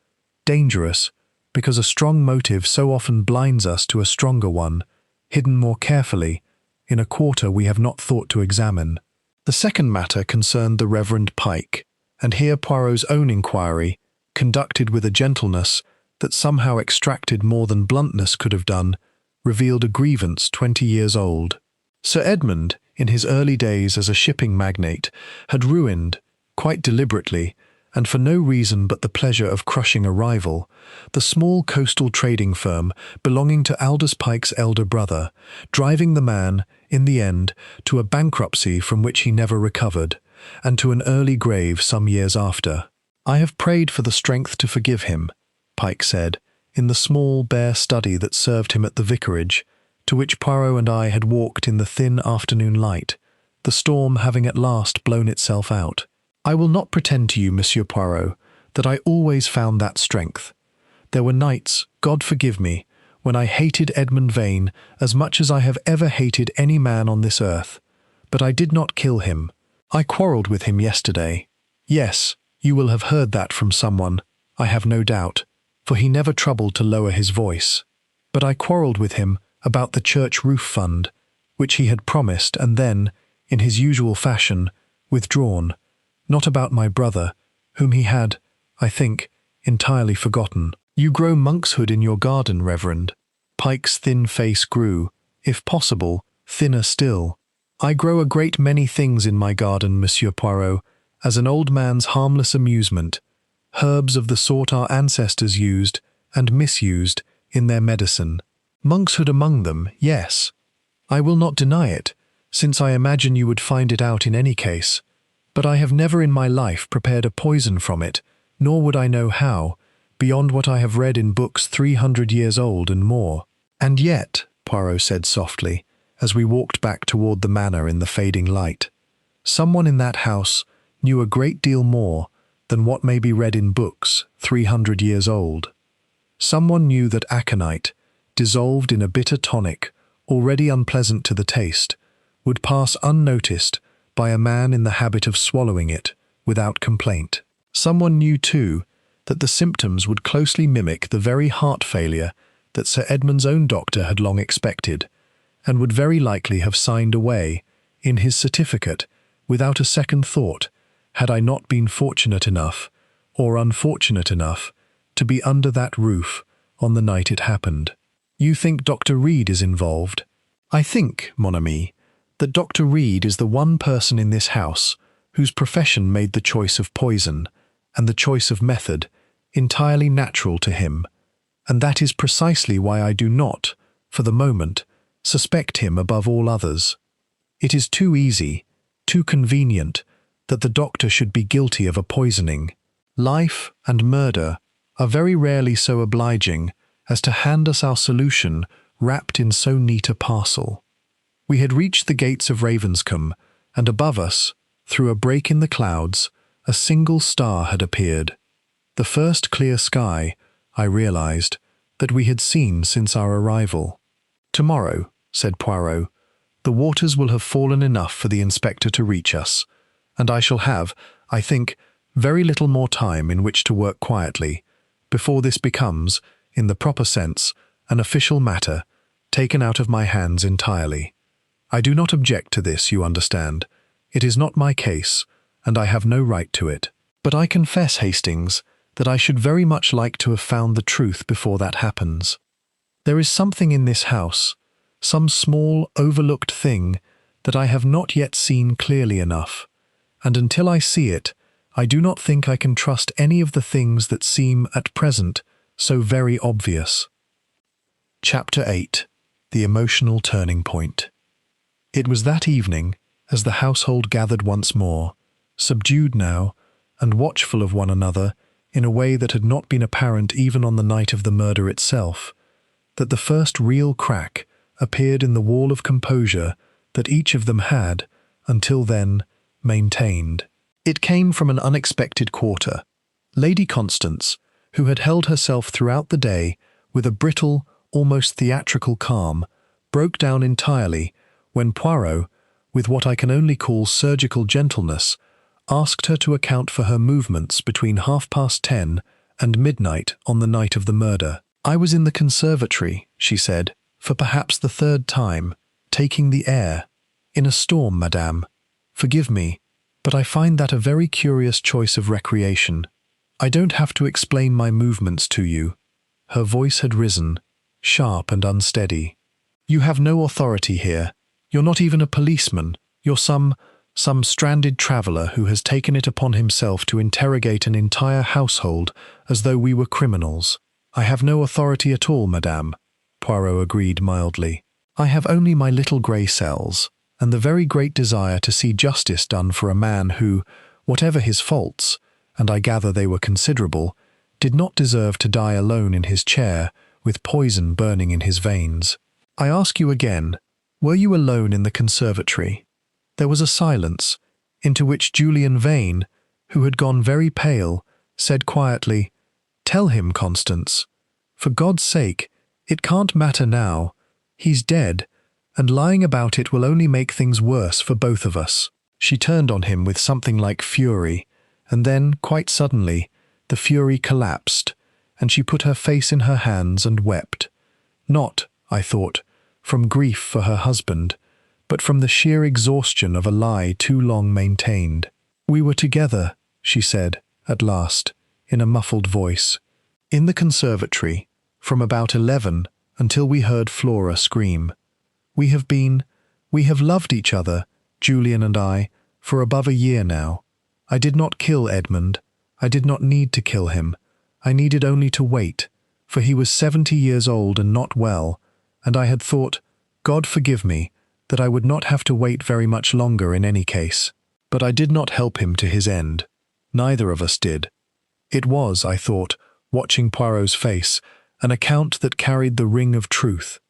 Dangerous, because a strong motive so often blinds us to a stronger one, hidden more carefully, in a quarter we have not thought to examine." The second matter concerned the Reverend Pike, and here Poirot's own inquiry, conducted with a gentleness that somehow extracted more than bluntness could have done, revealed a grievance 20 years old. Sir Edmund, in his early days as a shipping magnate, had ruined, quite deliberately, and for no reason but the pleasure of crushing a rival, the small coastal trading firm belonging to Aldous Pike's elder brother, driving the man, in the end, to a bankruptcy from which he never recovered, and to an early grave some years after. "I have prayed for the strength to forgive him," Pike said, in the small, bare study that served him at the vicarage, to which Poirot and I had walked in the thin afternoon light, the storm having at last blown itself out. "I will not pretend to you, Monsieur Poirot, that I always found that strength. There were nights, God forgive me, when I hated Edmund Vane as much as I have ever hated any man on this earth. But I did not kill him. I quarrelled with him yesterday. Yes, you will have heard that from someone, I have no doubt, for he never troubled to lower his voice. But I quarrelled with him about the church roof fund, which he had promised and then, in his usual fashion, withdrawn. Not about my brother, whom he had, I think, entirely forgotten. You grow monkshood in your garden, Reverend." Pike's thin face grew, if possible, thinner still. "I grow a great many things in my garden, Monsieur Poirot, as an old man's harmless amusement, herbs of the sort our ancestors used, and misused, in their medicine. Monkshood among them, yes. I will not deny it, since I imagine you would find it out in any case. But I have never in my life prepared a poison from it, nor would I know how, beyond what I have read in books 300 years old and more." "And yet," Poirot said softly, as we walked back toward the manor in the fading light, "someone in that house knew a great deal more than what may be read in books 300 years old. Someone knew that aconite, dissolved in a bitter tonic, already unpleasant to the taste, would pass unnoticed by a man in the habit of swallowing it without complaint. Someone knew, too, that the symptoms would closely mimic the very heart failure that Sir Edmund's own doctor had long expected, and would very likely have signed away, in his certificate, without a second thought, had I not been fortunate enough, or unfortunate enough, to be under that roof on the night it happened." "You think Dr. Reed is involved?" "I think, mon ami, that Dr. Reed is the one person in this house whose profession made the choice of poison, and the choice of method, entirely natural to him, and that is precisely why I do not, for the moment, suspect him above all others. It is too easy, too convenient, that the doctor should be guilty of a poisoning. Life and murder are very rarely so obliging as to hand us our solution wrapped in so neat a parcel." We had reached the gates of Ravenscombe, and above us, through a break in the clouds, a single star had appeared. The first clear sky, I realized, that we had seen since our arrival. "Tomorrow," said Poirot, "the waters will have fallen enough for the inspector to reach us, and I shall have, I think, very little more time in which to work quietly, before this becomes, in the proper sense, an official matter, taken out of my hands entirely. I do not object to this, you understand. It is not my case, and I have no right to it. But I confess, Hastings, that I should very much like to have found the truth before that happens. There is something in this house, some small, overlooked thing, that I have not yet seen clearly enough, and until I see it, I do not think I can trust any of the things that seem, at present, so very obvious." Chapter 8. The Emotional Turning Point. It was that evening, as the household gathered once more, subdued now, and watchful of one another in a way that had not been apparent even on the night of the murder itself, that the first real crack appeared in the wall of composure that each of them had, until then, maintained. It came from an unexpected quarter. Lady Constance, who had held herself throughout the day with a brittle, almost theatrical calm, broke down entirely when Poirot, with what I can only call surgical gentleness, asked her to account for her movements between 10:30 and midnight on the night of the murder. "I was in the conservatory," she said, "for perhaps the third time, taking the air. In a storm, madame. Forgive me, but I find that a very curious choice of recreation. I don't have to explain my movements to you." Her voice had risen, sharp and unsteady. You have no authority here. You're not even a policeman. You're some stranded traveller who has taken it upon himself to interrogate an entire household as though we were criminals." "I have no authority at all, madame," Poirot agreed mildly. "I have only my little grey cells, and the very great desire to see justice done for a man who, whatever his faults, and I gather they were considerable, did not deserve to die alone in his chair with poison burning in his veins. I ask you again, were you alone in the conservatory?" There was a silence, into which Julian Vane, who had gone very pale, said quietly, "Tell him, Constance. For God's sake, it can't matter now. He's dead, and lying about it will only make things worse for both of us." She turned on him with something like fury, and then, quite suddenly, the fury collapsed, and she put her face in her hands and wept. Not, I thought, from grief for her husband, but from the sheer exhaustion of a lie too long maintained. "We were together," she said, at last, in a muffled voice, "in the conservatory, from about 11 until we heard Flora scream. We have loved each other, Julian and I, for above a year now. I did not kill Edmund. I did not need to kill him. I needed only to wait, for he was 70 years old and not well, and I had thought, God forgive me, that I would not have to wait very much longer in any case. But I did not help him to his end. Neither of us did. It was, I thought, watching Poirot's face, an account that carried the ring of truth.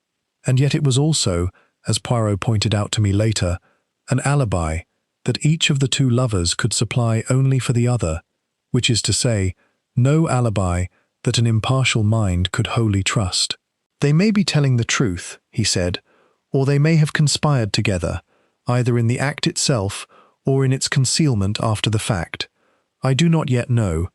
And yet it was also, as Poirot pointed out to me later, an alibi that each of the two lovers could supply only for the other, which is to say, no alibi that an impartial mind could wholly trust. "They may be telling the truth," he said, "or they may have conspired together, either in the act itself or in its concealment after the fact. I do not yet know,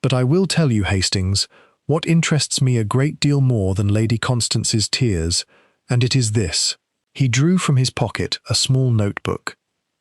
but I will tell you, Hastings, what interests me a great deal more than Lady Constance's tears, and it is this." He drew from his pocket a small notebook.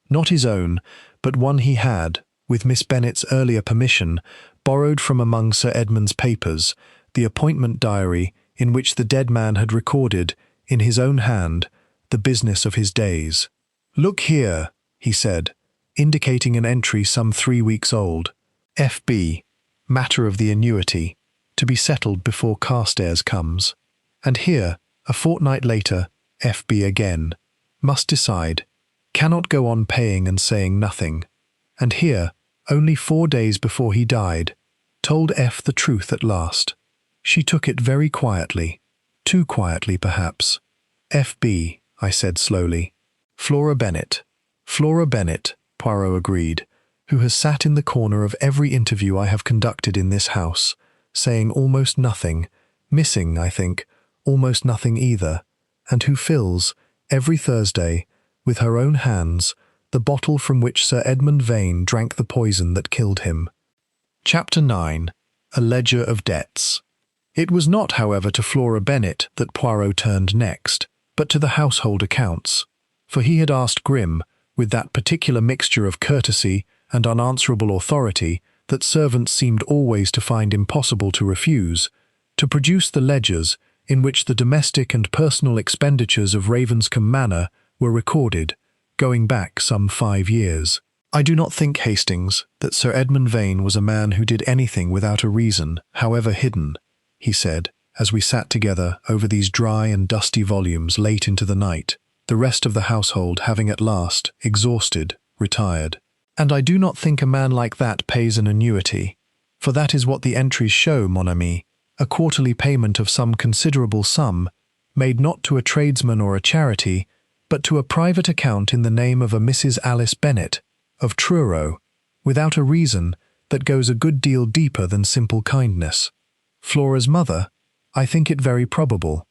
Not his own, but one he had, with Miss Bennet's earlier permission, borrowed from among Sir Edmund's papers, the appointment diary in which the dead man had recorded, in his own hand, the business of his days. "Look here," he said, indicating an entry some 3 weeks old. "F.B. Matter of the annuity, to be settled before Carstairs comes." And here, a fortnight later, F.B. again. Must decide. Cannot go on paying and saying nothing. And here, only 4 days before he died, told F. the truth at last. She took it very quietly. Too quietly, perhaps. "F.B., I said slowly. "Flora Bennet." "Flora Bennet," Poirot agreed, "who has sat in the corner of every interview I have conducted in this house, saying almost nothing, missing, I think, almost nothing either, and who fills, every Thursday, with her own hands, the bottle from which Sir Edmund Vane drank the poison that killed him." Chapter 9. A Ledger of Debts. It was not, however, to Flora Bennet that Poirot turned next, but to the household accounts, for he had asked Grimm, with that particular mixture of courtesy and unanswerable authority that servants seemed always to find impossible to refuse, to produce the ledgers in which the domestic and personal expenditures of Ravenscombe Manor were recorded, going back some 5 years. "I do not think, Hastings, that Sir Edmund Vane was a man who did anything without a reason, however hidden," he said, as we sat together over these dry and dusty volumes late into the night, the rest of the household having at last, exhausted, retired. "And I do not think a man like that pays an annuity, for that is what the entries show, mon ami, a quarterly payment of some considerable sum, made not to a tradesman or a charity, but to a private account in the name of a Mrs. Alice Bennet, of Truro, without a reason that goes a good deal deeper than simple kindness. Flora's mother, I think it very probable.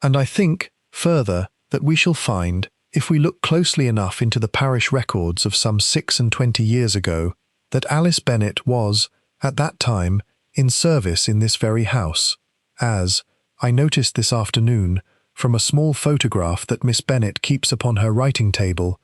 And I think, further, that we shall find, if we look closely enough into the parish records of some 26 years ago, that Alice Bennet was, at that time, in service in this very house, as, I noticed this afternoon, from a small photograph that Miss Bennet keeps upon her writing table,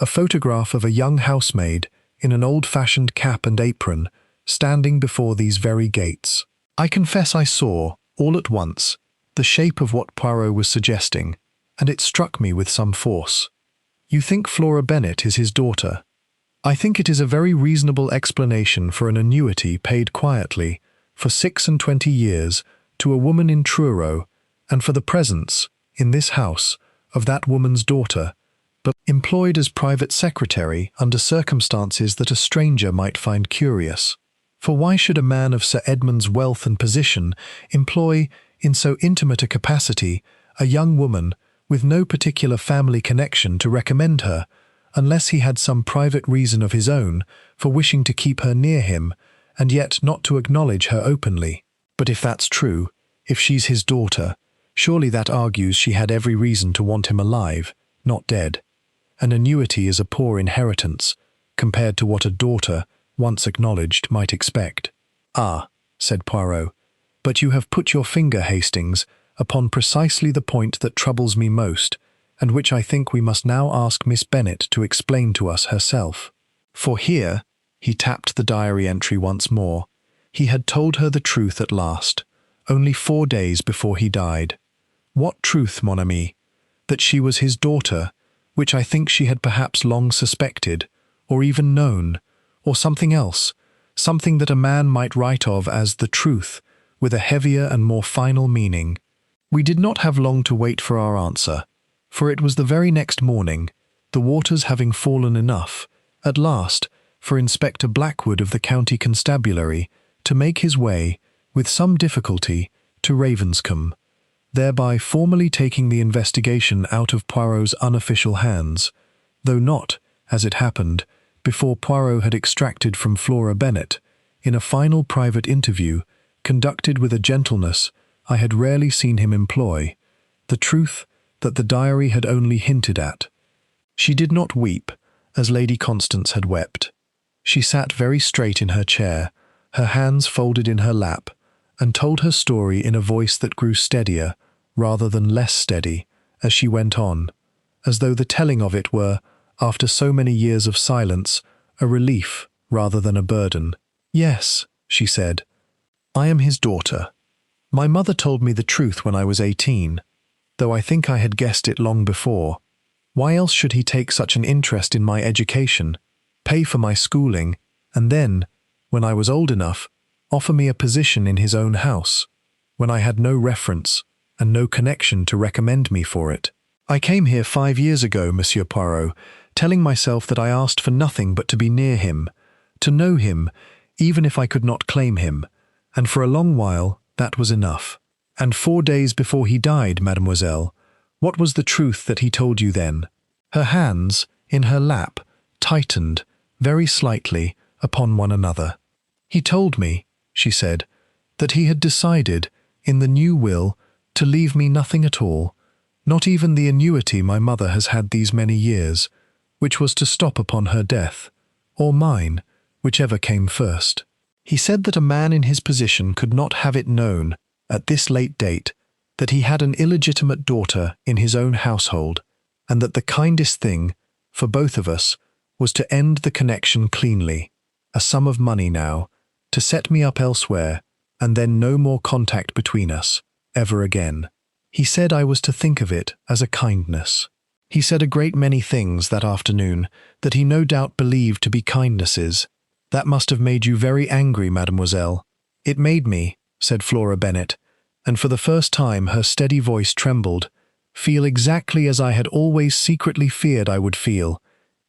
a photograph of a young housemaid in an old-fashioned cap and apron, standing before these very gates. I confess I saw, all at once, the shape of what Poirot was suggesting, and it struck me with some force. You think Flora Bennet is his daughter. I think it is a very reasonable explanation for an annuity paid quietly, for 26 years, to a woman in Truro, and for the presence, in this house, of that woman's daughter, but employed as private secretary under circumstances that a stranger might find curious. For why should a man of Sir Edmund's wealth and position employ, in so intimate a capacity, a young woman with no particular family connection to recommend her, unless he had some private reason of his own for wishing to keep her near him, and yet not to acknowledge her openly? But if that's true, if she's his daughter, surely that argues she had every reason to want him alive, not dead. An annuity is a poor inheritance, compared to what a daughter, once acknowledged, might expect. Ah, said Poirot, but you have put your finger, Hastings, upon precisely the point that troubles me most, and which I think we must now ask Miss Bennet to explain to us herself. For here, he tapped the diary entry once more, he had told her the truth at last, only 4 days before he died. What truth, mon ami? That she was his daughter, which I think she had perhaps long suspected, or even known, or something else, something that a man might write of as the truth, with a heavier and more final meaning. We did not have long to wait for our answer, for it was the very next morning, the waters having fallen enough, at last, for Inspector Blackwood of the County Constabulary to make his way, with some difficulty, to Ravenscombe, thereby formally taking the investigation out of Poirot's unofficial hands, though not, as it happened, before Poirot had extracted from Flora Bennet, in a final private interview, conducted with a gentleness I had rarely seen him employ, the truth that the diary had only hinted at. She did not weep, as Lady Constance had wept. She sat very straight in her chair, her hands folded in her lap, and told her story in a voice that grew steadier, rather than less steady, as she went on, as though the telling of it were, after so many years of silence, a relief rather than a burden. Yes, she said, I am his daughter. My mother told me the truth when I was 18, though I think I had guessed it long before. Why else should he take such an interest in my education, pay for my schooling, and then, when I was old enough, offer me a position in his own house, when I had no reference and no connection to recommend me for it? I came here 5 years ago, Monsieur Poirot, telling myself that I asked for nothing but to be near him, to know him, even if I could not claim him, and for a long while that was enough. And 4 days before he died, mademoiselle, what was the truth that he told you then? Her hands, in her lap, tightened, very slightly, upon one another. He told me, she said, that he had decided, in the new will, to leave me nothing at all, not even the annuity my mother has had these many years, which was to stop upon her death, or mine, whichever came first. He said that a man in his position could not have it known, at this late date, that he had an illegitimate daughter in his own household, and that the kindest thing, for both of us, was to end the connection cleanly, a sum of money now, to set me up elsewhere, and then no more contact between us, ever again. He said I was to think of it as a kindness. He said a great many things that afternoon that he no doubt believed to be kindnesses. That must have made you very angry, mademoiselle. It made me, said Flora Bennet, and for the first time her steady voice trembled, feel exactly as I had always secretly feared I would feel,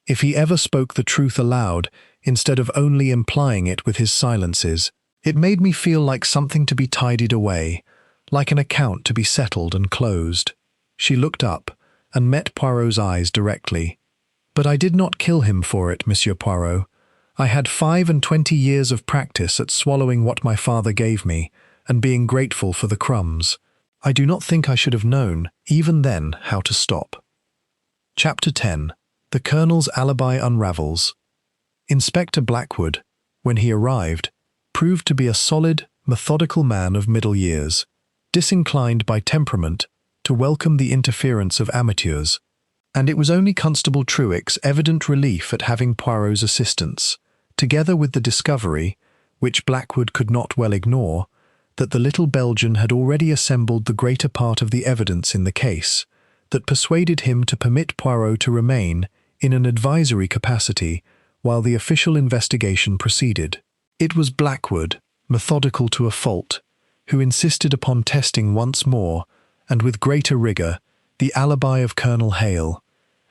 if he ever spoke the truth aloud, instead of only implying it with his silences. It made me feel like something to be tidied away, like an account to be settled and closed. She looked up, and met Poirot's eyes directly. But I did not kill him for it, Monsieur Poirot. I had 25 years of practice at swallowing what my father gave me, and being grateful for the crumbs. I do not think I should have known, even then, how to stop. Chapter 10. The Colonel's Alibi Unravels. Inspector Blackwood, when he arrived, proved to be a solid, methodical man of middle years, disinclined by temperament to welcome the interference of amateurs, and it was only Constable Truick's evident relief at having Poirot's assistance, together with the discovery, which Blackwood could not well ignore, that the little Belgian had already assembled the greater part of the evidence in the case, that persuaded him to permit Poirot to remain in an advisory capacity while the official investigation proceeded. It was Blackwood, methodical to a fault, who insisted upon testing once more, and with greater rigour, the alibi of Colonel Hale,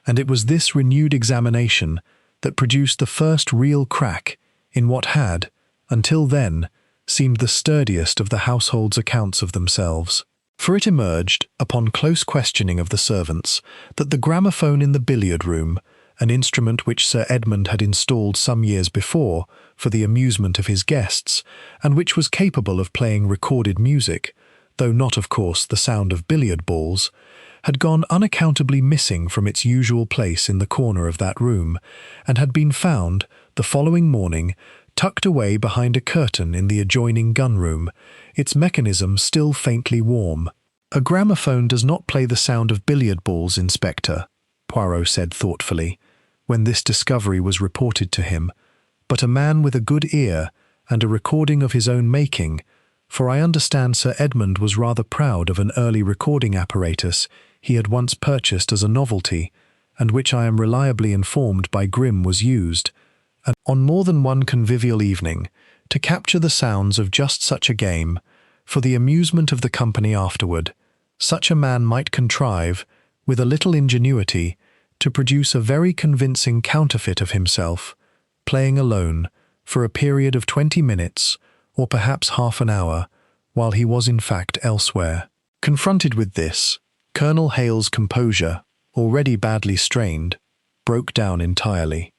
and it was this renewed examination that produced the first real crack in what had, until then, seemed the sturdiest of the household's accounts of themselves. For it emerged, upon close questioning of the servants, that the gramophone in the billiard-room, an instrument which Sir Edmund had installed some years before for the amusement of his guests, and which was capable of playing recorded music, though not, of course, the sound of billiard balls, had gone unaccountably missing from its usual place in the corner of that room, and had been found, the following morning, tucked away behind a curtain in the adjoining gun-room, its mechanism still faintly warm. "A gramophone does not play the sound of billiard balls, Inspector," Poirot said thoughtfully, when this discovery was reported to him, "but a man with a good ear and a recording of his own making, for I understand Sir Edmund was rather proud of an early recording apparatus he had once purchased as a novelty, and which I am reliably informed by Grimm was used, and on more than one convivial evening, to capture the sounds of just such a game, for the amusement of the company afterward. Such a man might contrive, with a little ingenuity, to produce a very convincing counterfeit of himself, playing alone, for a period of 20 minutes, or perhaps half an hour, while he was in fact elsewhere." Confronted with this, Colonel Hale's composure, already badly strained, broke down entirely.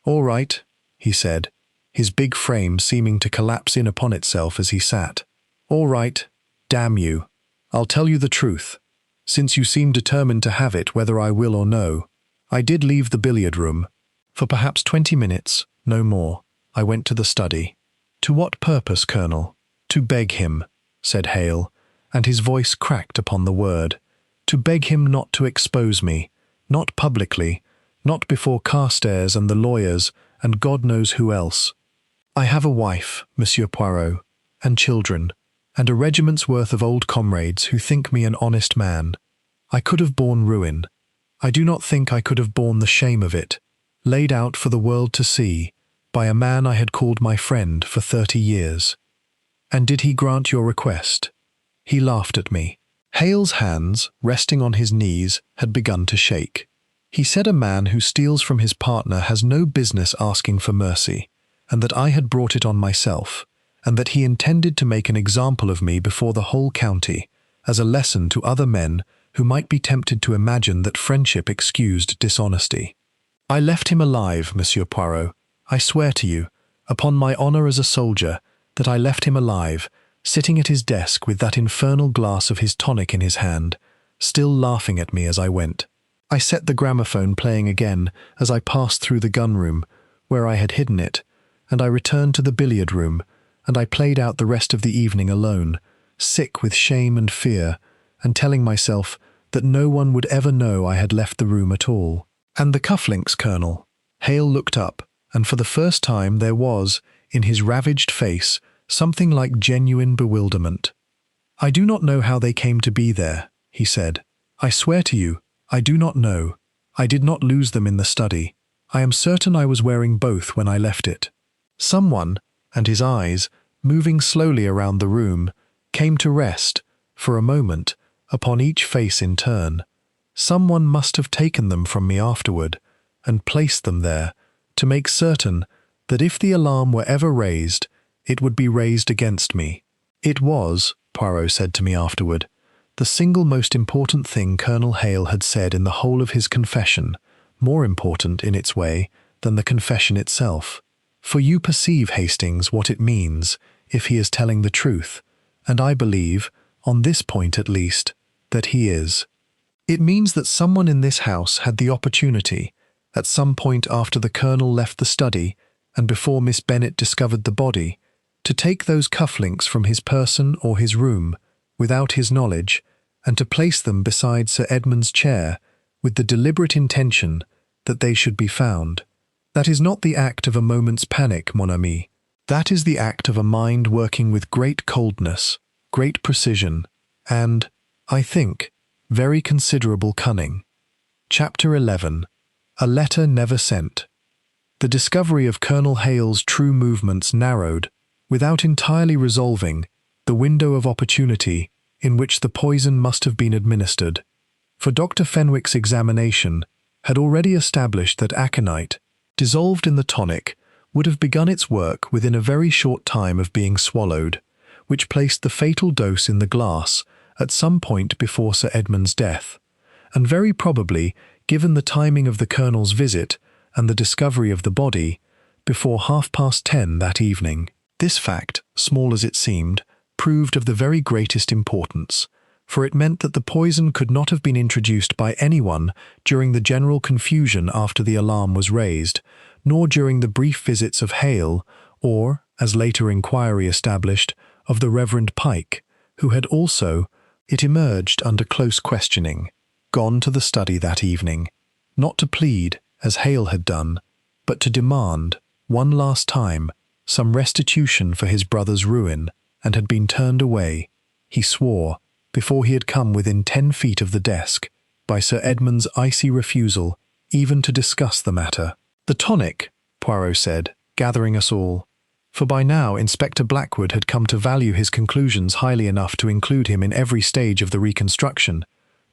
"All right," he said, his big frame seeming to collapse in upon itself as he sat. "All right, damn you. I'll tell you the truth, since you seem determined to have it whether I will or no. I did leave the billiard-room. For perhaps 20 minutes, no more, I went to the study." "To what purpose, Colonel?" "To beg him," said Hale, and his voice cracked upon the word. "To beg him not to expose me, not publicly, not before Carstairs and the lawyers and God knows who else. I have a wife, Monsieur Poirot, and children, and a regiment's worth of old comrades who think me an honest man. I could have borne ruin. I do not think I could have borne the shame of it, laid out for the world to see, by a man I had called my friend for 30 years. And did he grant your request?" He laughed at me. Hale's hands, resting on his knees, had begun to shake. He said a man who steals from his partner has no business asking for mercy, and that I had brought it on myself, and that he intended to make an example of me before the whole county, as a lesson to other men who might be tempted to imagine that friendship excused dishonesty. "I left him alive, Monsieur Poirot. I swear to you, upon my honour as a soldier, that I left him alive, sitting at his desk with that infernal glass of his tonic in his hand, still laughing at me as I went. I set the gramophone playing again as I passed through the gun-room, where I had hidden it, and I returned to the billiard-room, and I played out the rest of the evening alone, sick with shame and fear, and telling myself that no one would ever know I had left the room at all." "And the cufflinks, Colonel?" Hale looked up, and for the first time there was, in his ravaged face, something like genuine bewilderment. "I do not know how they came to be there," he said. "I swear to you, I do not know. I did not lose them in the study. I am certain I was wearing both when I left it. Someone," and his eyes, moving slowly around the room, came to rest, for a moment, upon each face in turn. "Someone must have taken them from me afterward, and placed them there, to make certain that if the alarm were ever raised, it would be raised against me. It was," Poirot said to me afterward, "the single most important thing Colonel Hale had said in the whole of his confession, more important in its way than the confession itself. For you perceive, Hastings, what it means, if he is telling the truth, and I believe, on this point at least, that he is. It means that someone in this house had the opportunity, at some point after the Colonel left the study, and before Miss Bennet discovered the body, to take those cufflinks from his person or his room, without his knowledge, and to place them beside Sir Edmund's chair, with the deliberate intention that they should be found. That is not the act of a moment's panic, mon ami. That is the act of a mind working with great coldness, great precision, and, I think, very considerable cunning. Chapter 11. A Letter Never Sent. The discovery of Colonel Hale's true movements narrowed, without entirely resolving, the window of opportunity in which the poison must have been administered, for Dr. Fenwick's examination had already established that aconite, dissolved in the tonic, would have begun its work within a very short time of being swallowed, which placed the fatal dose in the glass at some point before Sir Edmund's death, and very probably, given the timing of the Colonel's visit and the discovery of the body, before 10:30 that evening. This fact, small as it seemed, proved of the very greatest importance, for it meant that the poison could not have been introduced by anyone during the general confusion after the alarm was raised, nor during the brief visits of Hale, or, as later inquiry established, of the Reverend Pike, who had also, it emerged under close questioning, gone to the study that evening, not to plead, as Hale had done, but to demand, one last time, some restitution for his brother's ruin, and had been turned away, he swore, before he had come within 10 feet of the desk, by Sir Edmund's icy refusal even to discuss the matter. "The tonic," Poirot said, gathering us all, for by now Inspector Blackwood had come to value his conclusions highly enough to include him in every stage of the reconstruction,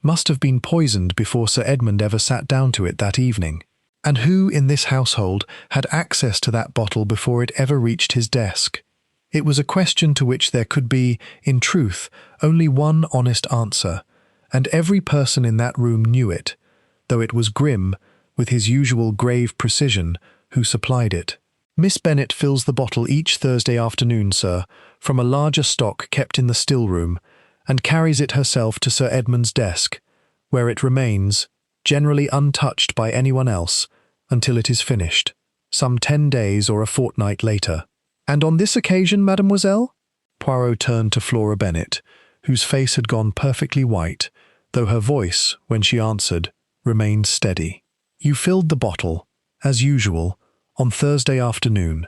"must have been poisoned before Sir Edmund ever sat down to it that evening. And who in this household had access to that bottle before it ever reached his desk? It was a question to which there could be, in truth, only one honest answer, and every person in that room knew it, though it was Grimm, with his usual grave precision, who supplied it. "Miss Bennet fills the bottle each Thursday afternoon, sir, from a larger stock kept in the still-room, and carries it herself to Sir Edmund's desk, where it remains, generally untouched by anyone else, until it is finished, some 10 days or a fortnight later." "And on this occasion, mademoiselle?" Poirot turned to Flora Bennet, whose face had gone perfectly white, though her voice, when she answered, remained steady. "You filled the bottle, as usual, on Thursday afternoon,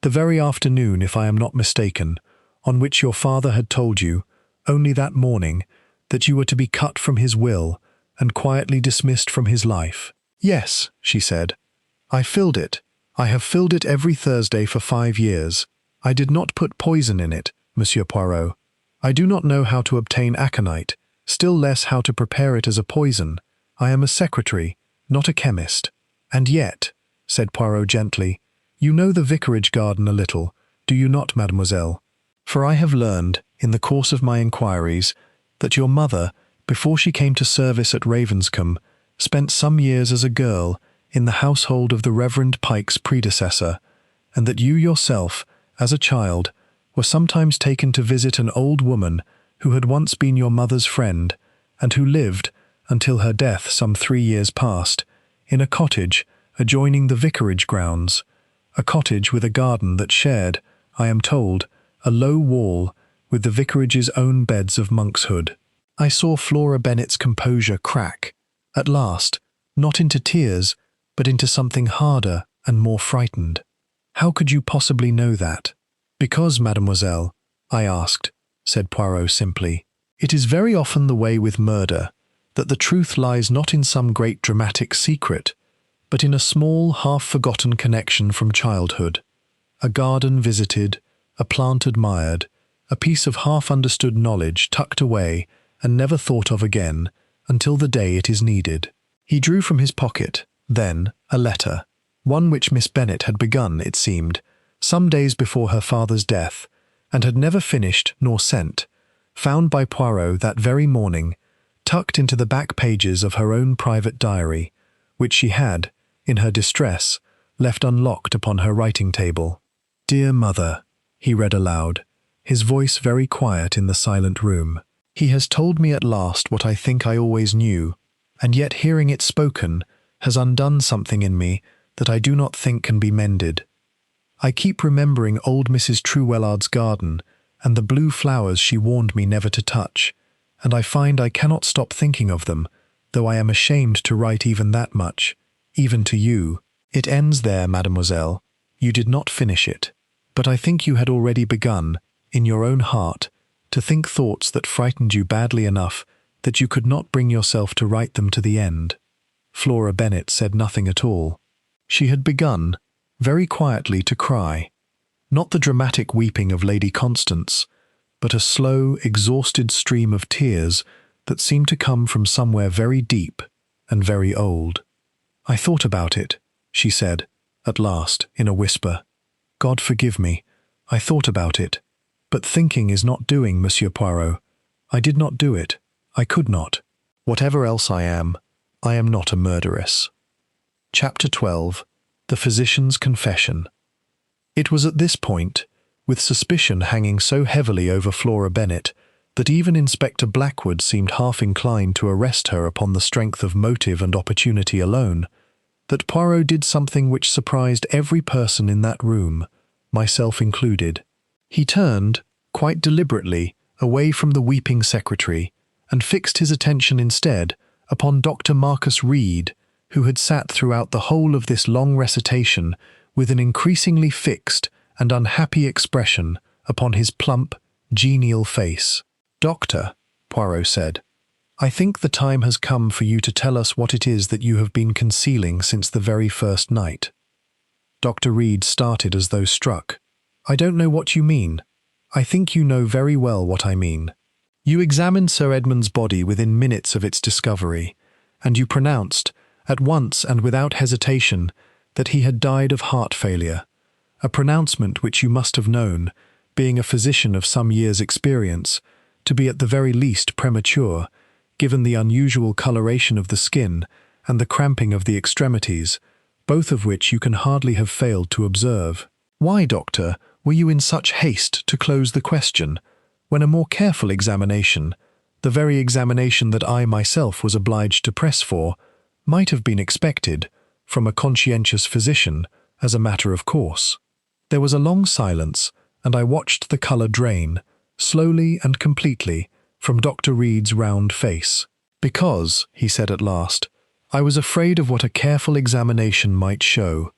the very afternoon, if I am not mistaken, on which your father had told you, only that morning, that you were to be cut from his will and quietly dismissed from his life." "Yes," she said. "I filled it. I have filled it every Thursday for 5 years. I did not put poison in it, Monsieur Poirot. I do not know how to obtain aconite, still less how to prepare it as a poison. I am a secretary, not a chemist. And yet," said Poirot gently, "you know the vicarage garden a little, do you not, mademoiselle? For I have learned, in the course of my inquiries, that your mother, before she came to service at Ravenscombe, spent some years as a girl in the household of the Reverend Pike's predecessor, and that you yourself, as a child, were sometimes taken to visit an old woman who had once been your mother's friend, and who lived, until her death some 3 years past, in a cottage adjoining the vicarage grounds, a cottage with a garden that shared, I am told, a low wall with the vicarage's own beds of monkshood." I saw Flora Bennet's composure crack, at last, not into tears, but into something harder and more frightened. "How could you possibly know that?" "Because, mademoiselle," I asked, said Poirot simply, "it is very often the way with murder, that the truth lies not in some great dramatic secret, but in a small, half-forgotten connection from childhood. A garden visited, a plant admired, a piece of half-understood knowledge tucked away and never thought of again until the day it is needed." He drew from his pocket, then, a letter, one which Miss Bennet had begun, it seemed, some days before her father's death, and had never finished nor sent, found by Poirot that very morning, tucked into the back pages of her own private diary, which she had, in her distress, left unlocked upon her writing-table. "Dear Mother," he read aloud, his voice very quiet in the silent room. "He has told me at last what I think I always knew, and yet hearing it spoken has undone something in me that I do not think can be mended. I keep remembering old Mrs. Truewellard's garden and the blue flowers she warned me never to touch, and I find I cannot stop thinking of them, though I am ashamed to write even that much, even to you. It ends there, mademoiselle. You did not finish it, but I think you had already begun, in your own heart, to think thoughts that frightened you badly enough that you could not bring yourself to write them to the end. Flora Bennet said nothing at all. She had begun, very quietly, to cry. Not the dramatic weeping of Lady Constance, but a slow, exhausted stream of tears that seemed to come from somewhere very deep and very old. "I thought about it," she said, at last, in a whisper. "God forgive me, I thought about it. But thinking is not doing, Monsieur Poirot. I did not do it. I could not. Whatever else I am not a murderess." Chapter 12. The Physician's Confession. It was at this point, with suspicion hanging so heavily over Flora Bennet, that even Inspector Blackwood seemed half inclined to arrest her upon the strength of motive and opportunity alone, that Poirot did something which surprised every person in that room, myself included. He turned, quite deliberately, away from the weeping secretary, and fixed his attention instead upon Dr. Marcus Reed, who had sat throughout the whole of this long recitation with an increasingly fixed and unhappy expression upon his plump, genial face. "Doctor," Poirot said, "I think the time has come for you to tell us what it is that you have been concealing since the very first night." Dr. Reed started as though struck. "I don't know what you mean." "I think you know very well what I mean. You examined Sir Edmund's body within minutes of its discovery, and you pronounced, at once and without hesitation, that he had died of heart failure, a pronouncement which you must have known, being a physician of some years' experience, to be at the very least premature, given the unusual coloration of the skin and the cramping of the extremities, both of which you can hardly have failed to observe. Why, doctor, were you in such haste to close the question, when a more careful examination, the very examination that I myself was obliged to press for, might have been expected, from a conscientious physician, as a matter of course?" There was a long silence, and I watched the colour drain, slowly and completely, from Dr. Reed's round face. "Because," he said at last, "I was afraid of what a careful examination might show.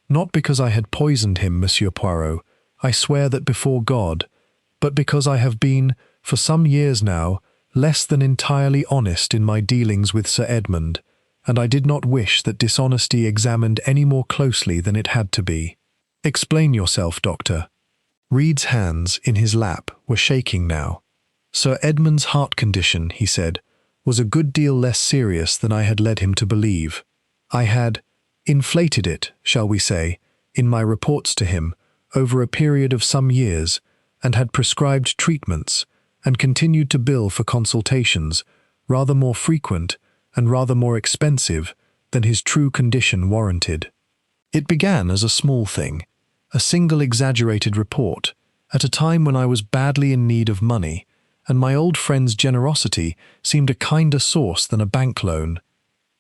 Not because I had poisoned him, Monsieur Poirot, I swear that before God, but because I have been, for some years now, less than entirely honest in my dealings with Sir Edmund, and I did not wish that dishonesty examined any more closely than it had to be." "Explain yourself, doctor." Reed's hands, in his lap, were shaking now. "Sir Edmund's heart condition," he said, "was a good deal less serious than I had led him to believe. I had inflated it, shall we say, in my reports to him, over a period of some years, and had prescribed treatments, and continued to bill for consultations, rather more frequent and rather more expensive than his true condition warranted. It began as a small thing, a single exaggerated report, at a time when I was badly in need of money, and my old friend's generosity seemed a kinder source than a bank loan.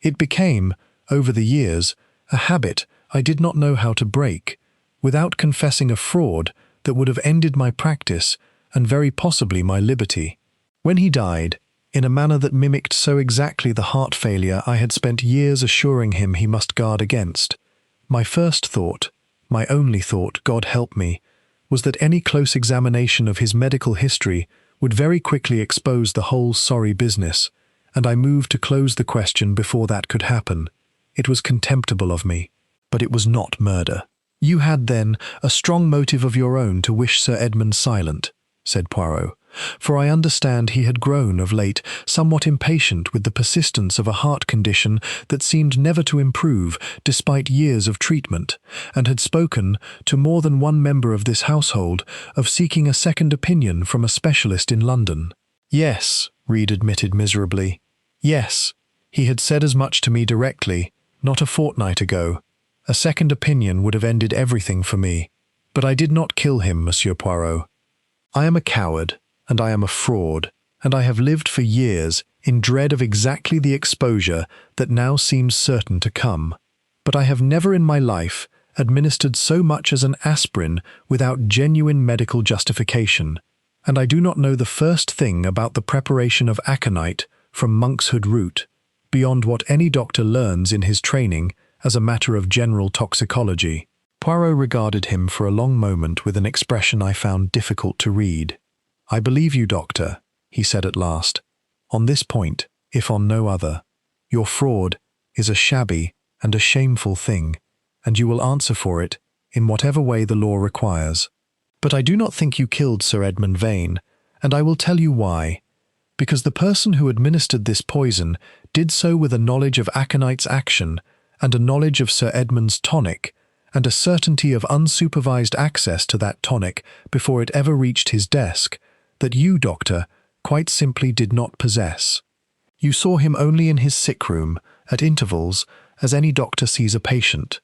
It became, over the years, a habit I did not know how to break, without confessing a fraud that would have ended my practice and very possibly my liberty. When he died, in a manner that mimicked so exactly the heart failure I had spent years assuring him he must guard against, my first thought, my only thought, God help me, was that any close examination of his medical history would very quickly expose the whole sorry business, and I moved to close the question before that could happen. It was contemptible of me, but it was not murder. "You had, then, a strong motive of your own to wish Sir Edmund silent," said Poirot, "for I understand he had grown, of late, somewhat impatient with the persistence of a heart condition that seemed never to improve despite years of treatment, and had spoken, to more than one member of this household, of seeking a second opinion from a specialist in London." "Yes," Reed admitted miserably. "Yes, he had said as much to me directly, not a fortnight ago. A second opinion would have ended everything for me. But I did not kill him, Monsieur Poirot. I am a coward, and I am a fraud, and I have lived for years in dread of exactly the exposure that now seems certain to come. But I have never in my life administered so much as an aspirin without genuine medical justification, and I do not know the first thing about the preparation of aconite from monkshood root, beyond what any doctor learns in his training as a matter of general toxicology." Poirot regarded him for a long moment with an expression I found difficult to read. "I believe you, doctor," he said at last. on this point, if on no other. Your fraud is a shabby and a shameful thing, and you will answer for it in whatever way the law requires. But I do not think you killed Sir Edmund Vane, and I will tell you why. Because the person who administered this poison did so with a knowledge of aconite's action and a knowledge of Sir Edmund's tonic, and a certainty of unsupervised access to that tonic before it ever reached his desk, that you, Doctor, quite simply did not possess. You saw him only in his sick room, at intervals, as any doctor sees a patient.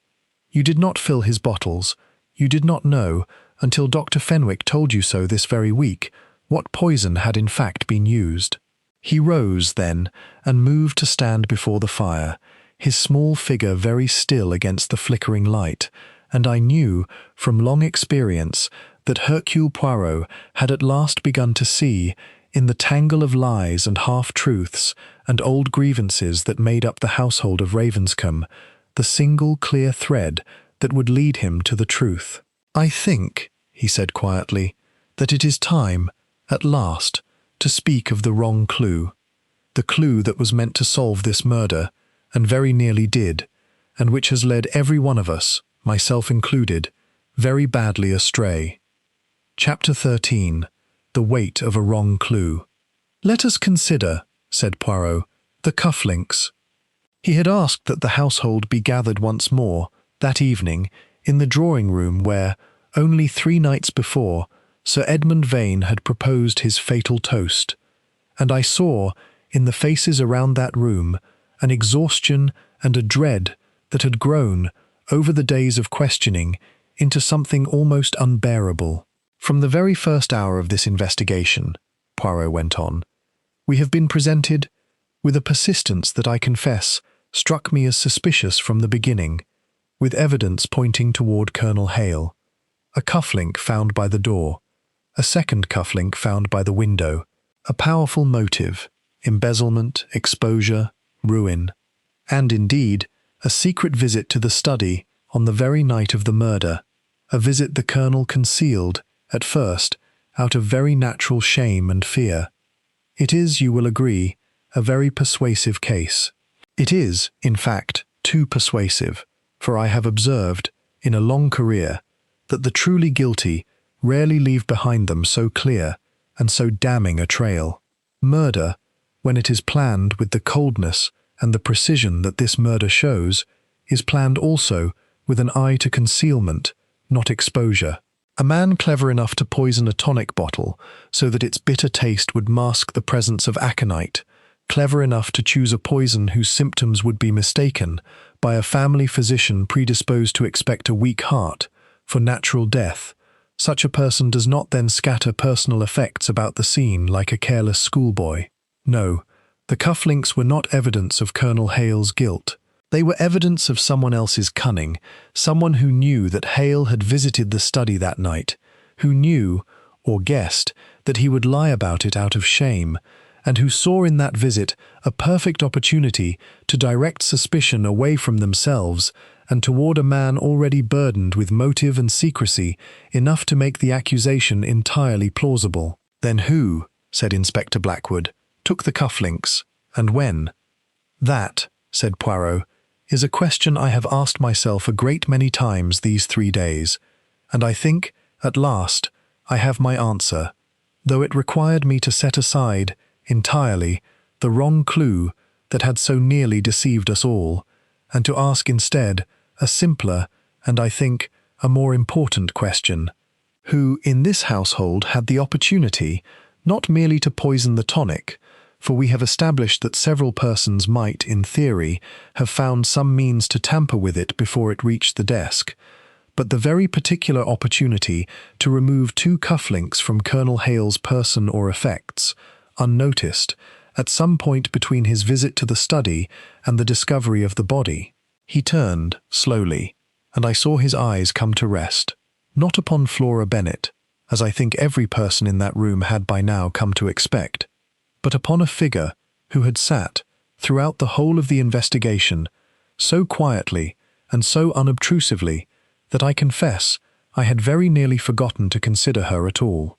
You did not fill his bottles. You did not know, until Dr. Fenwick told you so this very week, what poison had in fact been used. He rose, then, and moved to stand before the fire, his small figure very still against the flickering light, and I knew, from long experience, that Hercule Poirot had at last begun to see, in the tangle of lies and half-truths and old grievances that made up the household of Ravenscombe, the single clear thread that would lead him to the truth. "I think," he said quietly, "that it is time, at last, to speak of the wrong clue. The clue that was meant to solve this murder, and very nearly did, and which has led every one of us, myself included, very badly astray." Chapter 13. The Weight of a Wrong Clue. "Let us consider," said Poirot, "the cufflinks." He had asked that the household be gathered once more, that evening, in the drawing-room where, only 3 nights before, Sir Edmund Vane had proposed his fatal toast, and I saw, in the faces around that room, an exhaustion and a dread that had grown, over the days of questioning, into something almost unbearable. "From the very first hour of this investigation," Poirot went on, "we have been presented with a persistence that I confess struck me as suspicious from the beginning, with evidence pointing toward Colonel Hale. A cufflink found by the door, a second cufflink found by the window, a powerful motive, embezzlement, exposure, ruin, and indeed, a secret visit to the study on the very night of the murder, a visit the Colonel concealed, at first, out of very natural shame and fear. It is, you will agree, a very persuasive case. It is, in fact, too persuasive, for I have observed, in a long career, that the truly guilty rarely leave behind them so clear and so damning a trail. Murder, when it is planned with the coldness and the precision that this murder shows, is planned also with an eye to concealment, not exposure. A man clever enough to poison a tonic bottle so that its bitter taste would mask the presence of aconite, clever enough to choose a poison whose symptoms would be mistaken by a family physician predisposed to expect a weak heart for natural death, such a person does not then scatter personal effects about the scene like a careless schoolboy. No, the cufflinks were not evidence of Colonel Hale's guilt. They were evidence of someone else's cunning, someone who knew that Hale had visited the study that night, who knew, or guessed, that he would lie about it out of shame, and who saw in that visit a perfect opportunity to direct suspicion away from themselves and toward a man already burdened with motive and secrecy enough to make the accusation entirely plausible. "Then who," said Inspector Blackwood, "took the cufflinks, and when?" "That," said Poirot, "is a question I have asked myself a great many times these 3 days, and I think, at last, I have my answer, though it required me to set aside, entirely, the wrong clue that had so nearly deceived us all, and to ask instead a simpler, and I think, a more important question. Who, in this household, had the opportunity, not merely to poison the tonic, for we have established that several persons might, in theory, have found some means to tamper with it before it reached the desk, but the very particular opportunity to remove 2 cufflinks from Colonel Hale's person or effects, unnoticed, at some point between his visit to the study and the discovery of the body. He turned, slowly, and I saw his eyes come to rest, not upon Flora Bennet, as I think every person in that room had by now come to expect, but upon a figure who had sat, throughout the whole of the investigation, so quietly and so unobtrusively that I confess I had very nearly forgotten to consider her at all.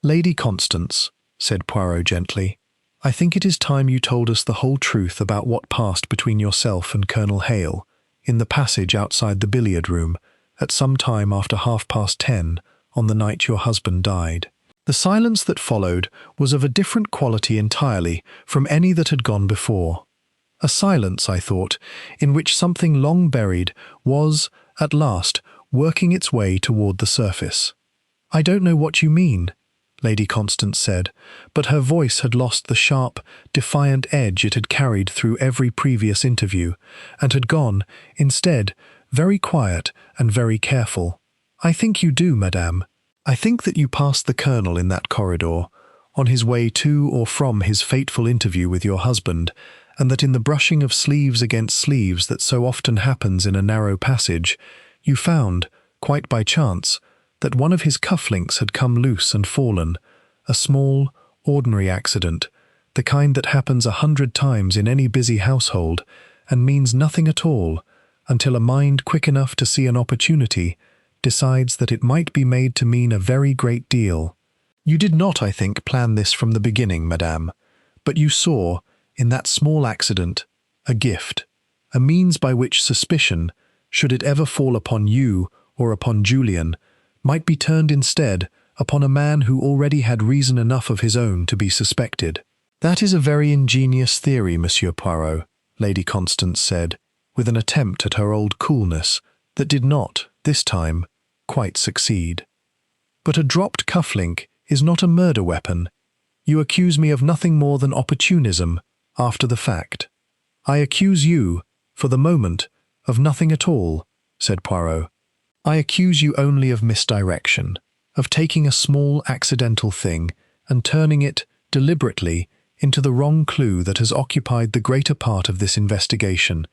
"Lady Constance," said Poirot gently, I think it is time you told us the whole truth about what passed between yourself and Colonel Hale in the passage outside the billiard room at some time after 10:30 on the night your husband died." The silence that followed was of a different quality entirely from any that had gone before. A silence, I thought, in which something long buried was, at last, working its way toward the surface. "I don't know what you mean," Lady Constance said, but her voice had lost the sharp, defiant edge it had carried through every previous interview, and had gone, instead, very quiet and very careful. "I think you do, madame. I think that you passed the Colonel in that corridor, on his way to or from his fateful interview with your husband, and that in the brushing of sleeves against sleeves that so often happens in a narrow passage, you found, quite by chance, that one of his cufflinks had come loose and fallen, a small, ordinary accident, the kind that happens 100 times in any busy household, and means nothing at all, until a mind quick enough to see an opportunity decides that it might be made to mean a very great deal. You did not, I think, plan this from the beginning, madame, but you saw, in that small accident, a gift, a means by which suspicion, should it ever fall upon you or upon Julian, might be turned instead upon a man who already had reason enough of his own to be suspected." "That is a very ingenious theory, Monsieur Poirot," Lady Constance said, with an attempt at her old coolness that did not, this time, quite succeed. "But a dropped cufflink is not a murder weapon. You accuse me of nothing more than opportunism after the fact." "I accuse you, for the moment, of nothing at all," said Poirot. "I accuse you only of misdirection, of taking a small accidental thing and turning it, deliberately, into the wrong clue that has occupied the greater part of this investigation,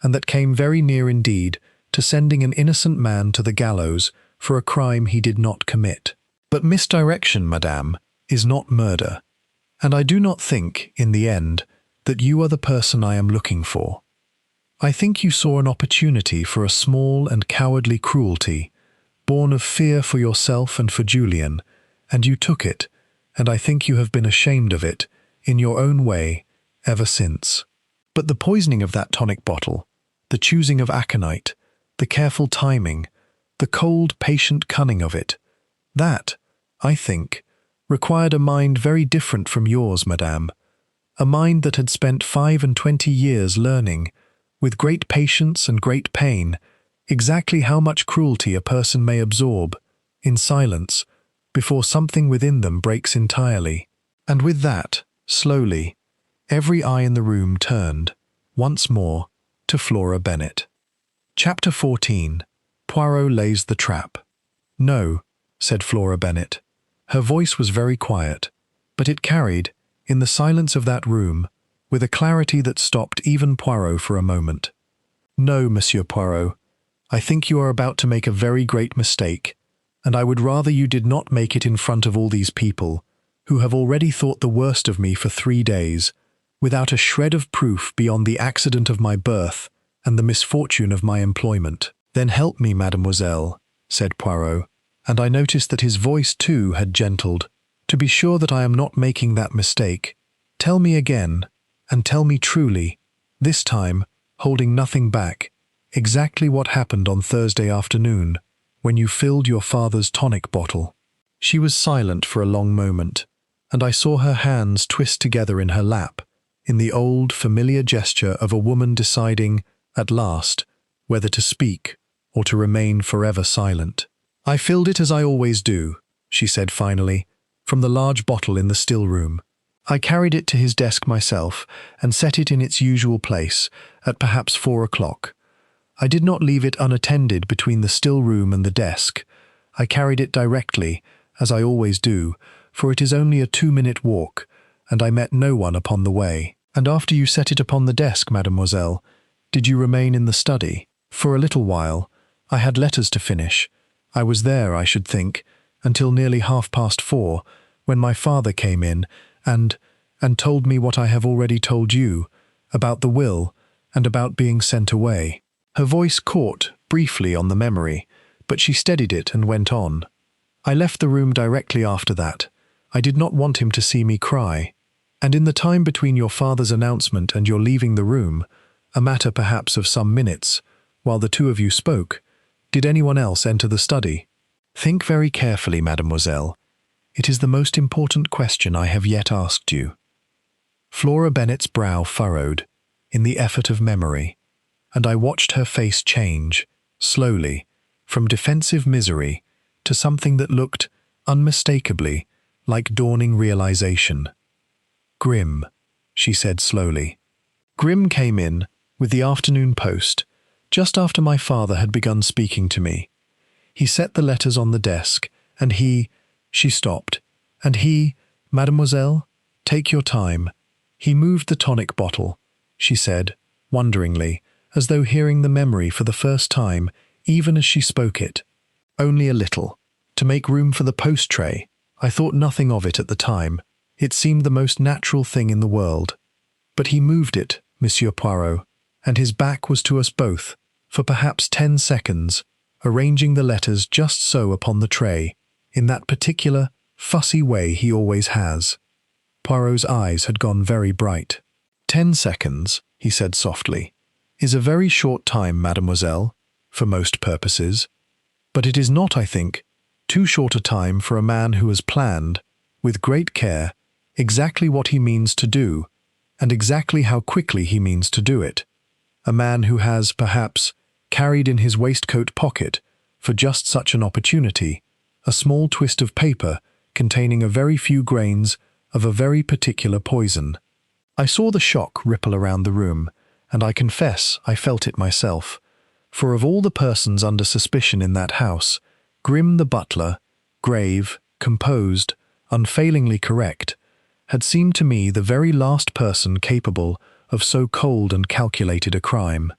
and that came very near indeed to sending an innocent man to the gallows for a crime he did not commit. But misdirection, madame, is not murder, and I do not think, in the end, that you are the person I am looking for. I think you saw an opportunity for a small and cowardly cruelty, born of fear for yourself and for Julian, and you took it, and I think you have been ashamed of it, in your own way, ever since. But the poisoning of that tonic bottle, the choosing of aconite, the careful timing, the cold, patient cunning of it, that, I think, required a mind very different from yours, madame, a mind that had spent 25 years learning, with great patience and great pain, exactly how much cruelty a person may absorb, in silence, before something within them breaks entirely. And with that, slowly, every eye in the room turned, once more, to Flora Bennet. Chapter 14. Poirot lays the trap. "No," said Flora Bennet. Her voice was very quiet, but it carried, in the silence of that room, with a clarity that stopped even Poirot for a moment. "No, Monsieur Poirot, I think you are about to make a very great mistake, and I would rather you did not make it in front of all these people, who have already thought the worst of me for 3 days, without a shred of proof beyond the accident of my birth and the misfortune of my employment." "Then help me, mademoiselle," said Poirot, and I noticed that his voice too had gentled, "to be sure that I am not making that mistake. Tell me again, and tell me truly, this time, holding nothing back, exactly what happened on Thursday afternoon, when you filled your father's tonic bottle." She was silent for a long moment, and I saw her hands twist together in her lap, in the old, familiar gesture of a woman deciding, at last, whether to speak or to remain forever silent. "I filled it as I always do," she said finally, "from the large bottle in the still room. I carried it to his desk myself and set it in its usual place, at perhaps 4 o'clock. I did not leave it unattended between the still room and the desk. I carried it directly, as I always do, for it is only a 2-minute walk, and I met no one upon the way." "And after you set it upon the desk, mademoiselle, did you remain in the study?" "For a little while. I had letters to finish. I was there, I should think, until nearly 4:30, when my father came in and told me what I have already told you, about the will and about being sent away." Her voice caught, briefly, on the memory, but she steadied it and went on. "I left the room directly after that. I did not want him to see me cry. And in the time between your father's announcement and your leaving the room, a matter perhaps of some minutes, while the two of you spoke, did anyone else enter the study? Think very carefully, mademoiselle. It is the most important question I have yet asked you." Flora Bennet's brow furrowed, in the effort of memory, and I watched her face change, slowly, from defensive misery to something that looked, unmistakably, like dawning realization. "Grimm," she said slowly. "Grimm came in, with the afternoon post, just after my father had begun speaking to me. He set the letters on the desk, and she stopped, and mademoiselle, take your time. He moved the tonic bottle," she said, wonderingly, as though hearing the memory for the first time, even as she spoke it. "Only a little, to make room for the post tray. I thought nothing of it at the time. It seemed the most natural thing in the world. But he moved it, Monsieur Poirot, and his back was to us both, for perhaps 10 seconds, arranging the letters just so upon the tray, in that particular, fussy way he always has." Poirot's eyes had gone very bright. "10 seconds," he said softly, "is a very short time, mademoiselle, for most purposes. But it is not, I think, too short a time for a man who has planned, with great care, exactly what he means to do, and exactly how quickly he means to do it. A man who has, perhaps, carried in his waistcoat pocket, for just such an opportunity, a small twist of paper containing a very few grains of a very particular poison." I saw the shock ripple around the room, and I confess I felt it myself, for of all the persons under suspicion in that house, Grimm the butler, grave, composed, unfailingly correct, had seemed to me the very last person capable of so cold and calculated a crime.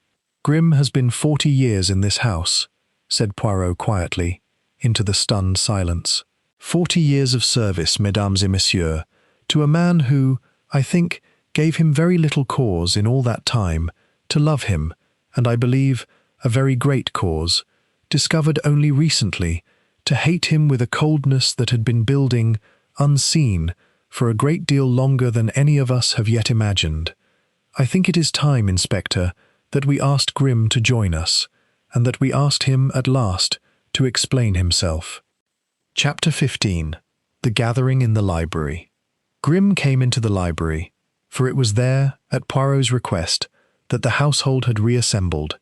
"Grimm has been 40 years in this house," said Poirot quietly, into the stunned silence. "40 years of service, mesdames et messieurs, to a man who, I think, gave him very little cause in all that time to love him, and I believe a very great cause, discovered only recently, to hate him with a coldness that had been building, unseen, for a great deal longer than any of us have yet imagined. I think it is time, Inspector, that we asked Grimm to join us, and that we asked him, at last, to explain himself." Chapter 15. The Gathering in the Library. Grimm came into the library, for it was there, at Poirot's request, that the household had reassembled,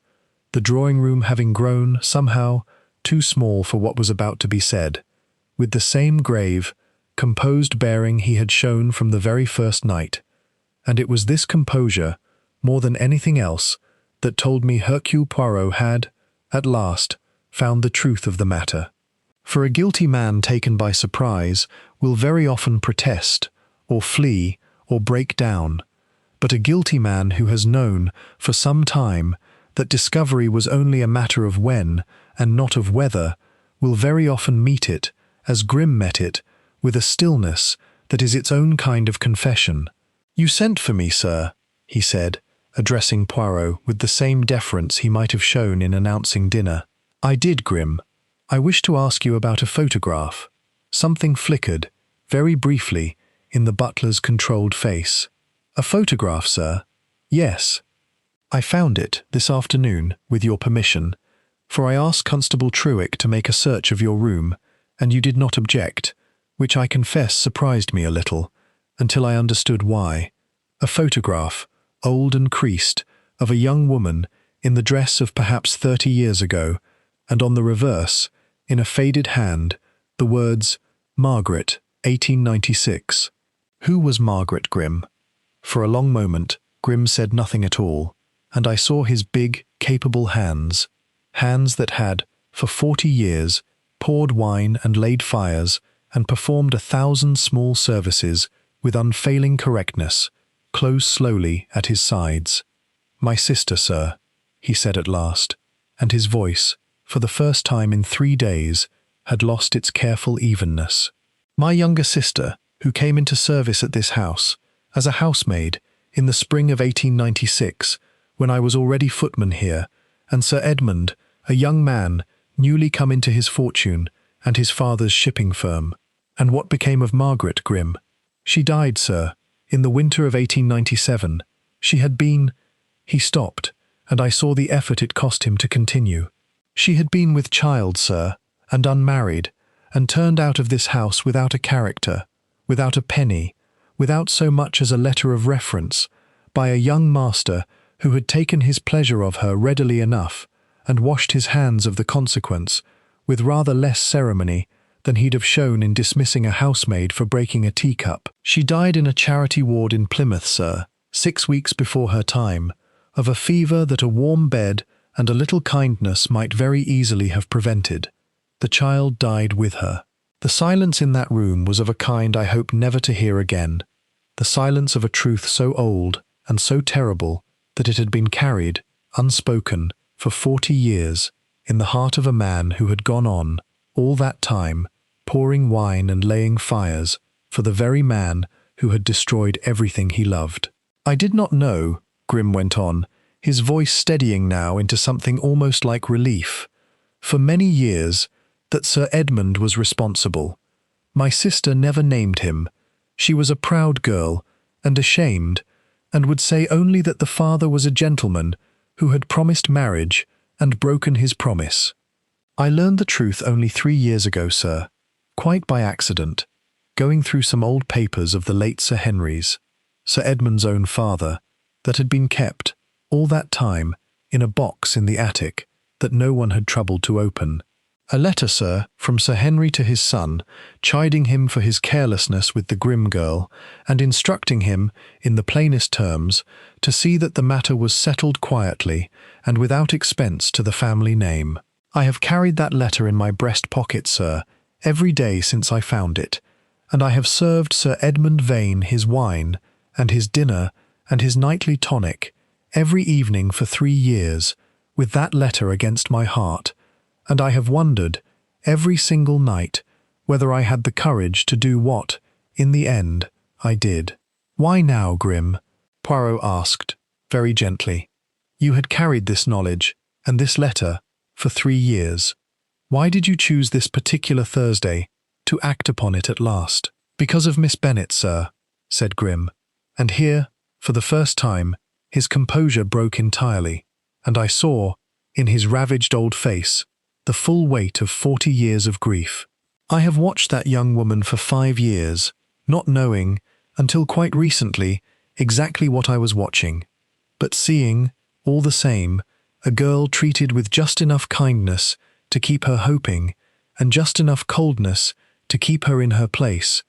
the drawing-room having grown, somehow, too small for what was about to be said, with the same grave, composed bearing he had shown from the very first night. And it was this composure, more than anything else, that told me Hercule Poirot had, at last, found the truth of the matter. For a guilty man taken by surprise will very often protest, or flee, or break down, but a guilty man who has known, for some time, that discovery was only a matter of when, and not of whether, will very often meet it, as Grimm met it, with a stillness that is its own kind of confession. "You sent for me, sir," he said, addressing Poirot with the same deference he might have shown in announcing dinner. "I did, Grimm. I wish to ask you about a photograph." Something flickered, very briefly, in the butler's controlled face. "A photograph, sir?" "Yes. I found it this afternoon, with your permission, for I asked Constable Truick to make a search of your room, and you did not object, which I confess surprised me a little, until I understood why. A photograph, old and creased, of a young woman in the dress of perhaps 30 years ago, and on the reverse, in a faded hand, the words, "Margaret, 1896. Who was Margaret, Grimm? For a long moment, Grimm said nothing at all, and I saw his big, capable hands that had, for 40 years, poured wine and laid fires and performed 1,000 small services with unfailing correctness, close slowly at his sides. "My sister, sir," he said at last, and his voice, for the first time in 3 days, had lost its careful evenness. "My younger sister, who came into service at this house, as a housemaid, in the spring of 1896, when I was already footman here, and Sir Edmund, a young man, newly come into his fortune, and his father's shipping firm." "And what became of Margaret, Grimm?" "She died, sir, in the winter of 1897. She had been— He stopped, and I saw the effort it cost him to continue. She had been with child, sir, and unmarried, and turned out of this house without a character, without a penny, without so much as a letter of reference, by a young master who had taken his pleasure of her readily enough, and washed his hands of the consequence, with rather less ceremony than he'd have shown in dismissing a housemaid for breaking a teacup. She died in a charity ward in Plymouth, sir, 6 weeks before her time, of a fever that a warm bed and a little kindness might very easily have prevented. The child died with her. The silence in that room was of a kind I hope never to hear again, the silence of a truth so old and so terrible that it had been carried, unspoken, for 40 years, in the heart of a man who had gone on, all that time, pouring wine and laying fires for the very man who had destroyed everything he loved. I did not know, Grimm went on, his voice steadying now into something almost like relief, for many years, that Sir Edmund was responsible. My sister never named him. She was a proud girl, and ashamed, and would say only that the father was a gentleman who had promised marriage and broken his promise. I learned the truth only 3 years ago, sir, quite by accident, going through some old papers of the late Sir Henry's, Sir Edmund's own father, that had been kept, all that time, in a box in the attic that no one had troubled to open. A letter, sir, from Sir Henry to his son, chiding him for his carelessness with the Grimm girl, and instructing him, in the plainest terms, to see that the matter was settled quietly and without expense to the family name. I have carried that letter in my breast pocket, sir, every day since I found it, and I have served Sir Edmund Vane his wine, and his dinner, and his nightly tonic, every evening for 3 years, with that letter against my heart, and I have wondered, every single night, whether I had the courage to do what, in the end, I did. "Why now, Grimm?" Poirot asked, very gently. "You had carried this knowledge, and this letter, for 3 years. Why did you choose this particular Thursday to act upon it at last?" "Because of Miss Bennet, sir," said Grimm, and here, for the first time, his composure broke entirely, and I saw, in his ravaged old face, the full weight of 40 years of grief. "I have watched that young woman for 5 years, not knowing, until quite recently, exactly what I was watching, but seeing, all the same, a girl treated with just enough kindness to keep her hoping, and just enough coldness to keep her in her place,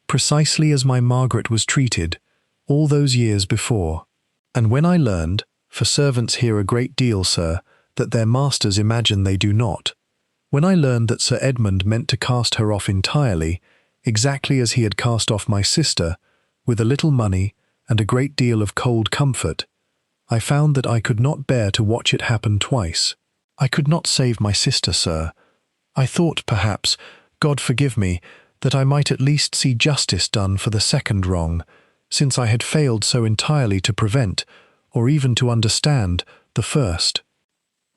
precisely as my Margaret was treated, all those years before. And when I learned, for servants hear a great deal, sir, that their masters imagine they do not, when I learned that Sir Edmund meant to cast her off entirely, exactly as he had cast off my sister, with a little money and a great deal of cold comfort, I found that I could not bear to watch it happen twice. I could not save my sister, sir. I thought, perhaps, God forgive me, that I might at least see justice done for the second wrong, since I had failed so entirely to prevent, or even to understand, the first.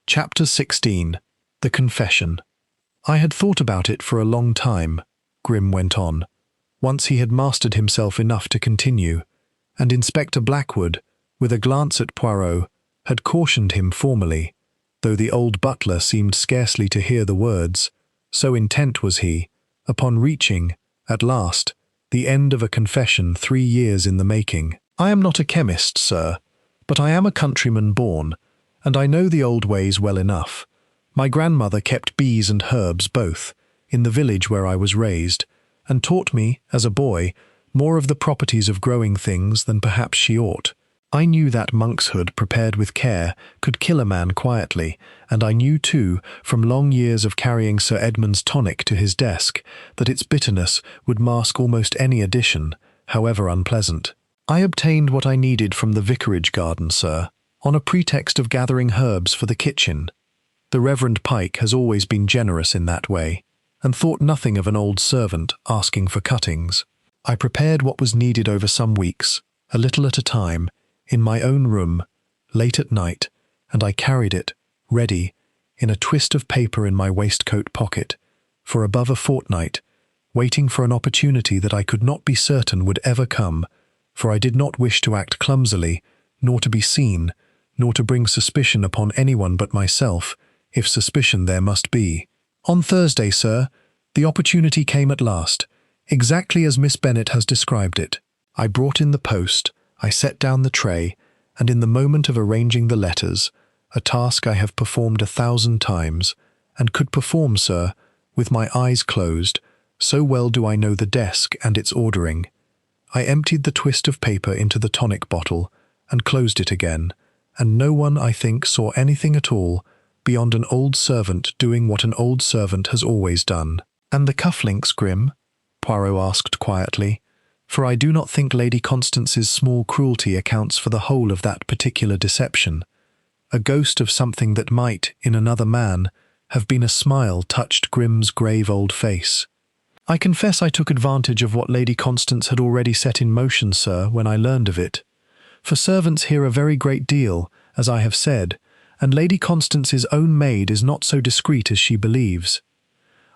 Chapter 16. The Confession. I had thought about it for a long time, Grimm went on, once he had mastered himself enough to continue, and Inspector Blackwood, with a glance at Poirot, had cautioned him formally, though the old butler seemed scarcely to hear the words, so intent was he, upon reaching, at last, the end of a confession 3 years in the making. "I am not a chemist, sir, but I am a countryman born, and I know the old ways well enough. My grandmother kept bees and herbs both, in the village where I was raised, and taught me, as a boy, more of the properties of growing things than perhaps she ought. I knew that monkshood prepared with care could kill a man quietly, and I knew too, from long years of carrying Sir Edmund's tonic to his desk, that its bitterness would mask almost any addition, however unpleasant. I obtained what I needed from the vicarage garden, sir, on a pretext of gathering herbs for the kitchen. The Reverend Pike has always been generous in that way, and thought nothing of an old servant asking for cuttings. I prepared what was needed over some weeks, a little at a time, in my own room, late at night, and I carried it, ready, in a twist of paper in my waistcoat pocket, for above a fortnight, waiting for an opportunity that I could not be certain would ever come, for I did not wish to act clumsily, nor to be seen, nor to bring suspicion upon anyone but myself, if suspicion there must be. On Thursday, sir, the opportunity came at last, exactly as Miss Bennet has described it. I brought in the post, I set down the tray, and in the moment of arranging the letters, a task I have performed 1,000 times, and could perform, sir, with my eyes closed, so well do I know the desk and its ordering. I emptied the twist of paper into the tonic bottle, and closed it again, and no one, I think, saw anything at all, beyond an old servant doing what an old servant has always done. "And the cufflinks, Grim?" Poirot asked quietly, for I do not think Lady Constance's small cruelty accounts for the whole of that particular deception. A ghost of something that might, in another man, have been a smile touched Grim's grave old face. "I confess I took advantage of what Lady Constance had already set in motion, sir, when I learned of it. For servants hear a very great deal, as I have said, and Lady Constance's own maid is not so discreet as she believes.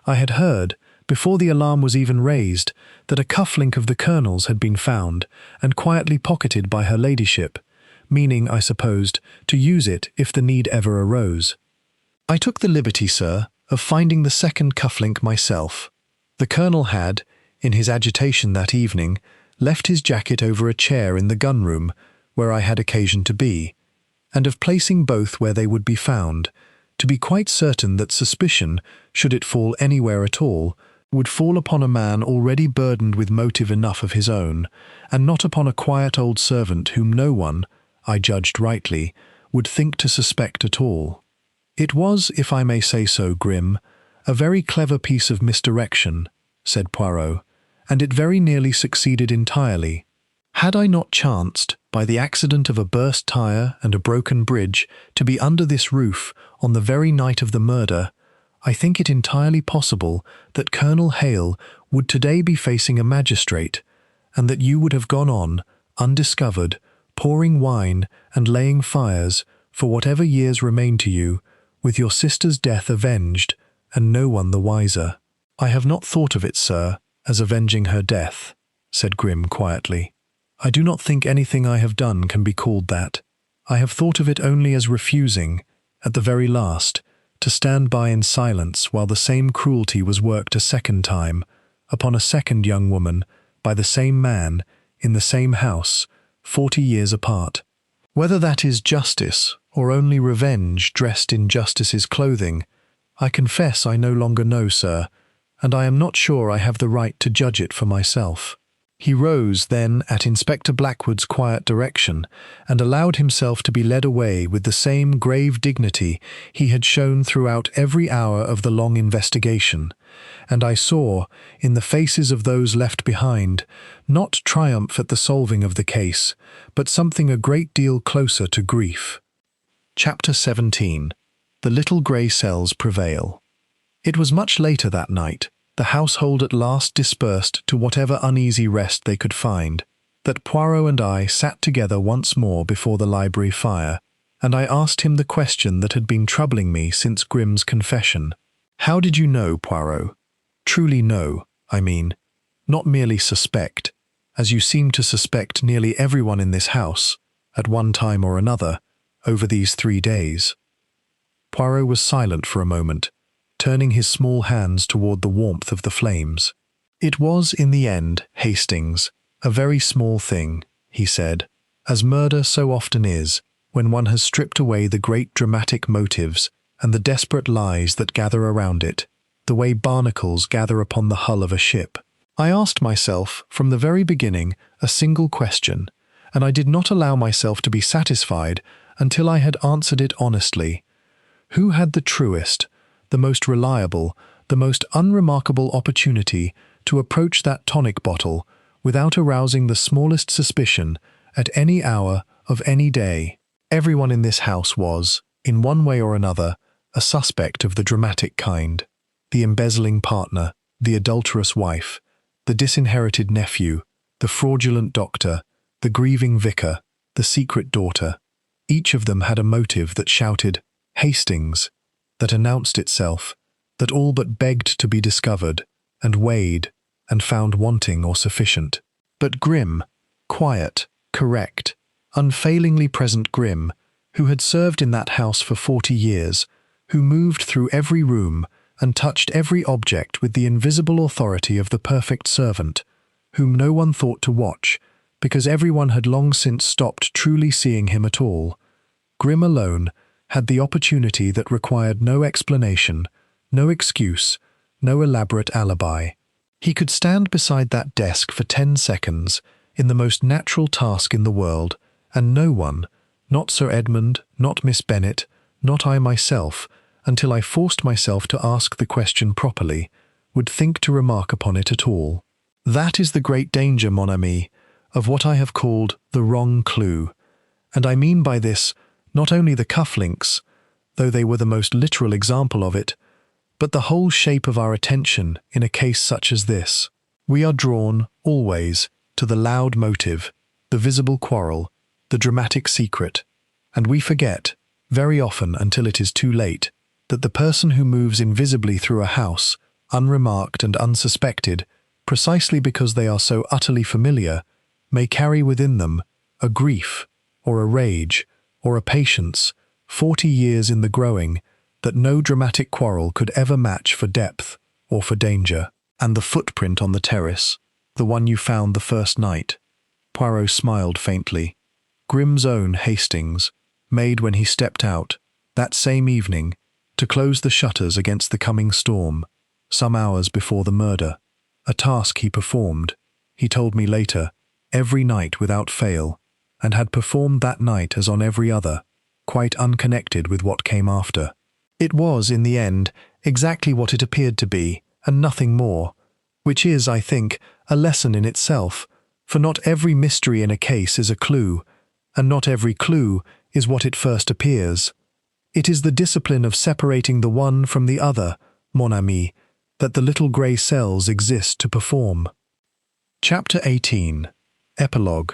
I had heard, before the alarm was even raised, that a cufflink of the Colonel's had been found, and quietly pocketed by her ladyship, meaning, I supposed, to use it if the need ever arose. I took the liberty, sir, of finding the second cufflink myself. The Colonel had, in his agitation that evening, left his jacket over a chair in the gun-room, where I had occasion to be, and of placing both where they would be found, to be quite certain that suspicion, should it fall anywhere at all, would fall upon a man already burdened with motive enough of his own, and not upon a quiet old servant whom no one, I judged rightly, would think to suspect at all. It was, if I may say so, Grim, a very clever piece of misdirection, said Poirot, and it very nearly succeeded entirely. Had I not chanced, by the accident of a burst tire and a broken bridge, to be under this roof on the very night of the murder, I think it entirely possible that Colonel Hale would today be facing a magistrate, and that you would have gone on, undiscovered, pouring wine and laying fires for whatever years remain to you, with your sister's death avenged, and no one the wiser. I have not thought of it, sir, as avenging her death, said Grim quietly. I do not think anything I have done can be called that. I have thought of it only as refusing, at the very last, to stand by in silence while the same cruelty was worked a second time, upon a second young woman, by the same man, in the same house, 40 years apart. Whether that is justice, or only revenge dressed in justice's clothing, I confess I no longer know, sir, and I am not sure I have the right to judge it for myself. He rose then at Inspector Blackwood's quiet direction, and allowed himself to be led away with the same grave dignity he had shown throughout every hour of the long investigation, and I saw, in the faces of those left behind, not triumph at the solving of the case, but something a great deal closer to grief. Chapter 17. The Little Grey Cells Prevail. It was much later that night, the household at last dispersed to whatever uneasy rest they could find, that Poirot and I sat together once more before the library fire, and I asked him the question that had been troubling me since Grim's confession. How did you know, Poirot? Truly know, I mean, not merely suspect, as you seem to suspect nearly everyone in this house, at one time or another, over these 3 days. Poirot was silent for a moment, turning his small hands toward the warmth of the flames. It was, in the end, Hastings, a very small thing, he said, as murder so often is, when one has stripped away the great dramatic motives and the desperate lies that gather around it, the way barnacles gather upon the hull of a ship. I asked myself, from the very beginning, a single question, and I did not allow myself to be satisfied until I had answered it honestly. Who had the truest, the most reliable, the most unremarkable opportunity to approach that tonic bottle without arousing the smallest suspicion at any hour of any day? Everyone in this house was, in one way or another, a suspect of the dramatic kind. The embezzling partner, the adulterous wife, the disinherited nephew, the fraudulent doctor, the grieving vicar, the secret daughter. Each of them had a motive that shouted, "Hastings," that announced itself, that all but begged to be discovered, and weighed, and found wanting or sufficient. But Grim, quiet, correct, unfailingly present Grimm, who had served in that house for 40 years, who moved through every room and touched every object with the invisible authority of the perfect servant, whom no one thought to watch, because everyone had long since stopped truly seeing him at all. Grimm alone had the opportunity that required no explanation, no excuse, no elaborate alibi. He could stand beside that desk for 10 seconds, in the most natural task in the world, and no one, not Sir Edmund, not Miss Bennet, not I myself, until I forced myself to ask the question properly, would think to remark upon it at all. That is the great danger, mon ami, of what I have called the wrong clue, and I mean by this not only the cufflinks, though they were the most literal example of it, but the whole shape of our attention in a case such as this. We are drawn, always, to the loud motive, the visible quarrel, the dramatic secret, and we forget, very often until it is too late, that the person who moves invisibly through a house, unremarked and unsuspected, precisely because they are so utterly familiar, may carry within them a grief, or a rage, or a patience, 40 years in the growing, that no dramatic quarrel could ever match for depth or for danger. And the footprint on the terrace, the one you found the first night. Poirot smiled faintly. Grimm's own Hastings, made when he stepped out, that same evening, to close the shutters against the coming storm, some hours before the murder. A task he performed, he told me later, every night without fail, and had performed that night as on every other, quite unconnected with what came after. It was, in the end, exactly what it appeared to be, and nothing more, which is, I think, a lesson in itself, for not every mystery in a case is a clue, and not every clue is what it first appears. It is the discipline of separating the one from the other, mon ami, that the little grey cells exist to perform. Chapter 18. Epilogue.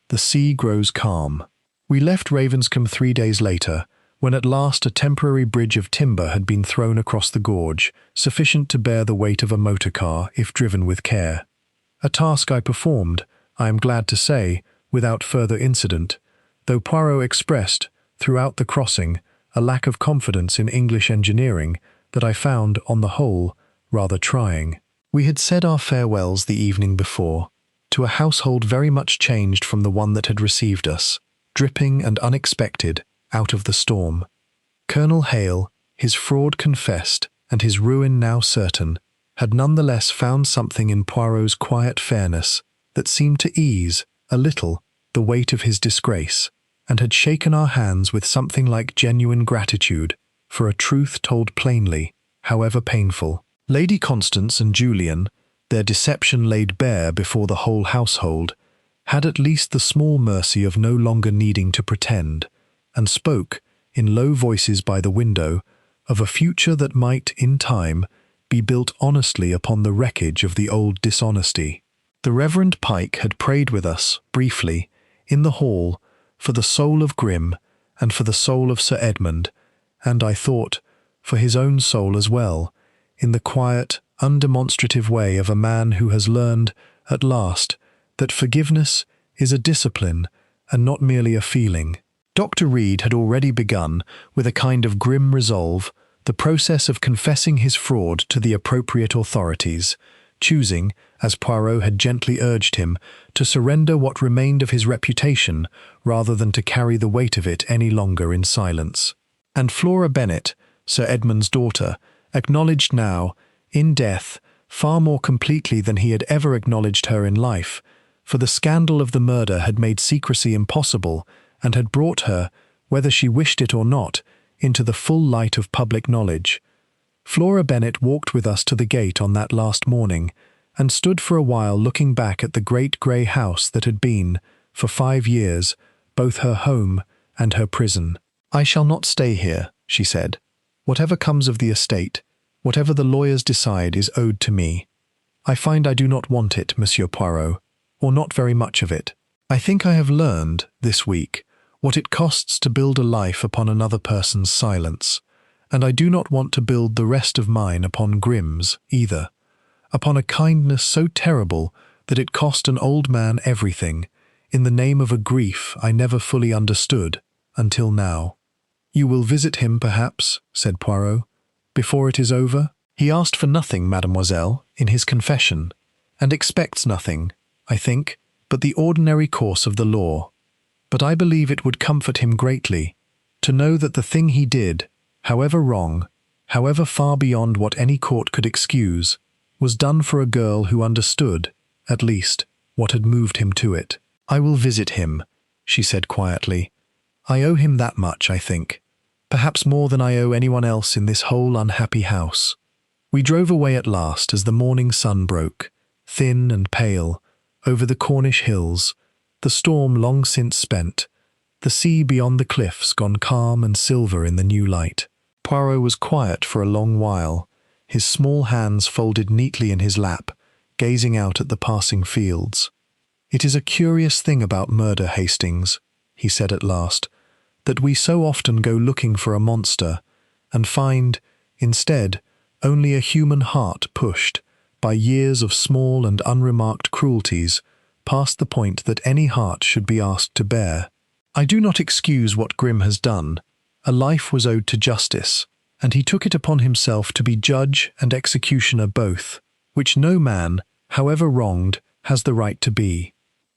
The sea grows calm. We left Ravenscombe 3 days later, when at last a temporary bridge of timber had been thrown across the gorge, sufficient to bear the weight of a motor car if driven with care. A task I performed, I am glad to say, without further incident, though Poirot expressed, throughout the crossing, a lack of confidence in English engineering that I found, on the whole, rather trying. We had said our farewells the evening before, to a household very much changed from the one that had received us, dripping and unexpected, out of the storm. Colonel Hale, his fraud confessed and his ruin now certain, had nonetheless found something in Poirot's quiet fairness that seemed to ease, a little, the weight of his disgrace, and had shaken our hands with something like genuine gratitude for a truth told plainly, however painful. Lady Constance and Julian, their deception laid bare before the whole household, had at least the small mercy of no longer needing to pretend, and spoke, in low voices by the window, of a future that might, in time, be built honestly upon the wreckage of the old dishonesty. The Reverend Pike had prayed with us, briefly, in the hall, for the soul of Grimm and for the soul of Sir Edmund, and, I thought, for his own soul as well, in the quiet, undemonstrative way of a man who has learned, at last, that forgiveness is a discipline and not merely a feeling. Dr. Reed had already begun, with a kind of grim resolve, the process of confessing his fraud to the appropriate authorities, choosing, as Poirot had gently urged him, to surrender what remained of his reputation rather than to carry the weight of it any longer in silence. And Flora Bennet, Sir Edmund's daughter, acknowledged now, in death, far more completely than he had ever acknowledged her in life, for the scandal of the murder had made secrecy impossible and had brought her, whether she wished it or not, into the full light of public knowledge. Flora Bennet walked with us to the gate on that last morning, and stood for a while looking back at the great grey house that had been, for 5 years, both her home and her prison. "I shall not stay here," she said. "Whatever comes of the estate, whatever the lawyers decide is owed to me. I find I do not want it, Monsieur Poirot, or not very much of it. I think I have learned, this week, what it costs to build a life upon another person's silence, and I do not want to build the rest of mine upon Grimm's, either, upon a kindness so terrible that it cost an old man everything, in the name of a grief I never fully understood, until now. "You will visit him, perhaps," said Poirot, "before it is over? He asked for nothing, mademoiselle, in his confession, and expects nothing, I think, but the ordinary course of the law. But I believe it would comfort him greatly to know that the thing he did, however wrong, however far beyond what any court could excuse, was done for a girl who understood, at least, what had moved him to it. I will visit him," she said quietly. "I owe him that much, I think. Perhaps more than I owe anyone else in this whole unhappy house." We drove away at last as the morning sun broke, thin and pale, over the Cornish hills, the storm long since spent, the sea beyond the cliffs gone calm and silver in the new light. Poirot was quiet for a long while, his small hands folded neatly in his lap, gazing out at the passing fields. "It is a curious thing about murder, Hastings," he said at last, "that we so often go looking for a monster, and find, instead, only a human heart pushed, by years of small and unremarked cruelties, past the point that any heart should be asked to bear. I do not excuse what Grimm has done. A life was owed to justice, and he took it upon himself to be judge and executioner both, which no man, however wronged, has the right to be.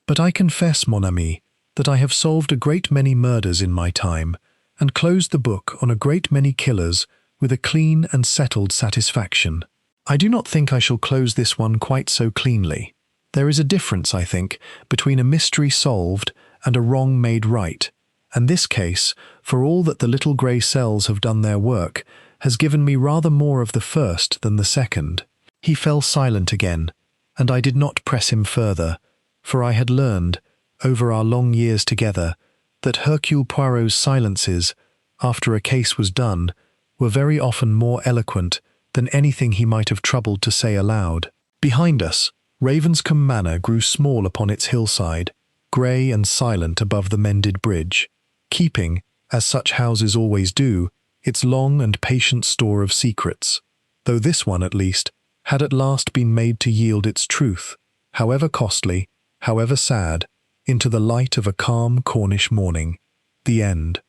But I confess, mon ami, that I have solved a great many murders in my time, and closed the book on a great many killers with a clean and settled satisfaction. I do not think I shall close this one quite so cleanly. There is a difference, I think, between a mystery solved and a wrong made right, and this case, for all that the little grey cells have done their work, has given me rather more of the first than the second." He fell silent again, and I did not press him further, for I had learned, over our long years together, that Hercule Poirot's silences, after a case was done, were very often more eloquent than anything he might have troubled to say aloud. Behind us, Ravenscombe Manor grew small upon its hillside, grey and silent above the mended bridge, keeping, as such houses always do, its long and patient store of secrets, though this one, at least, had at last been made to yield its truth, however costly, however sad, into the light of a calm Cornish morning. The end.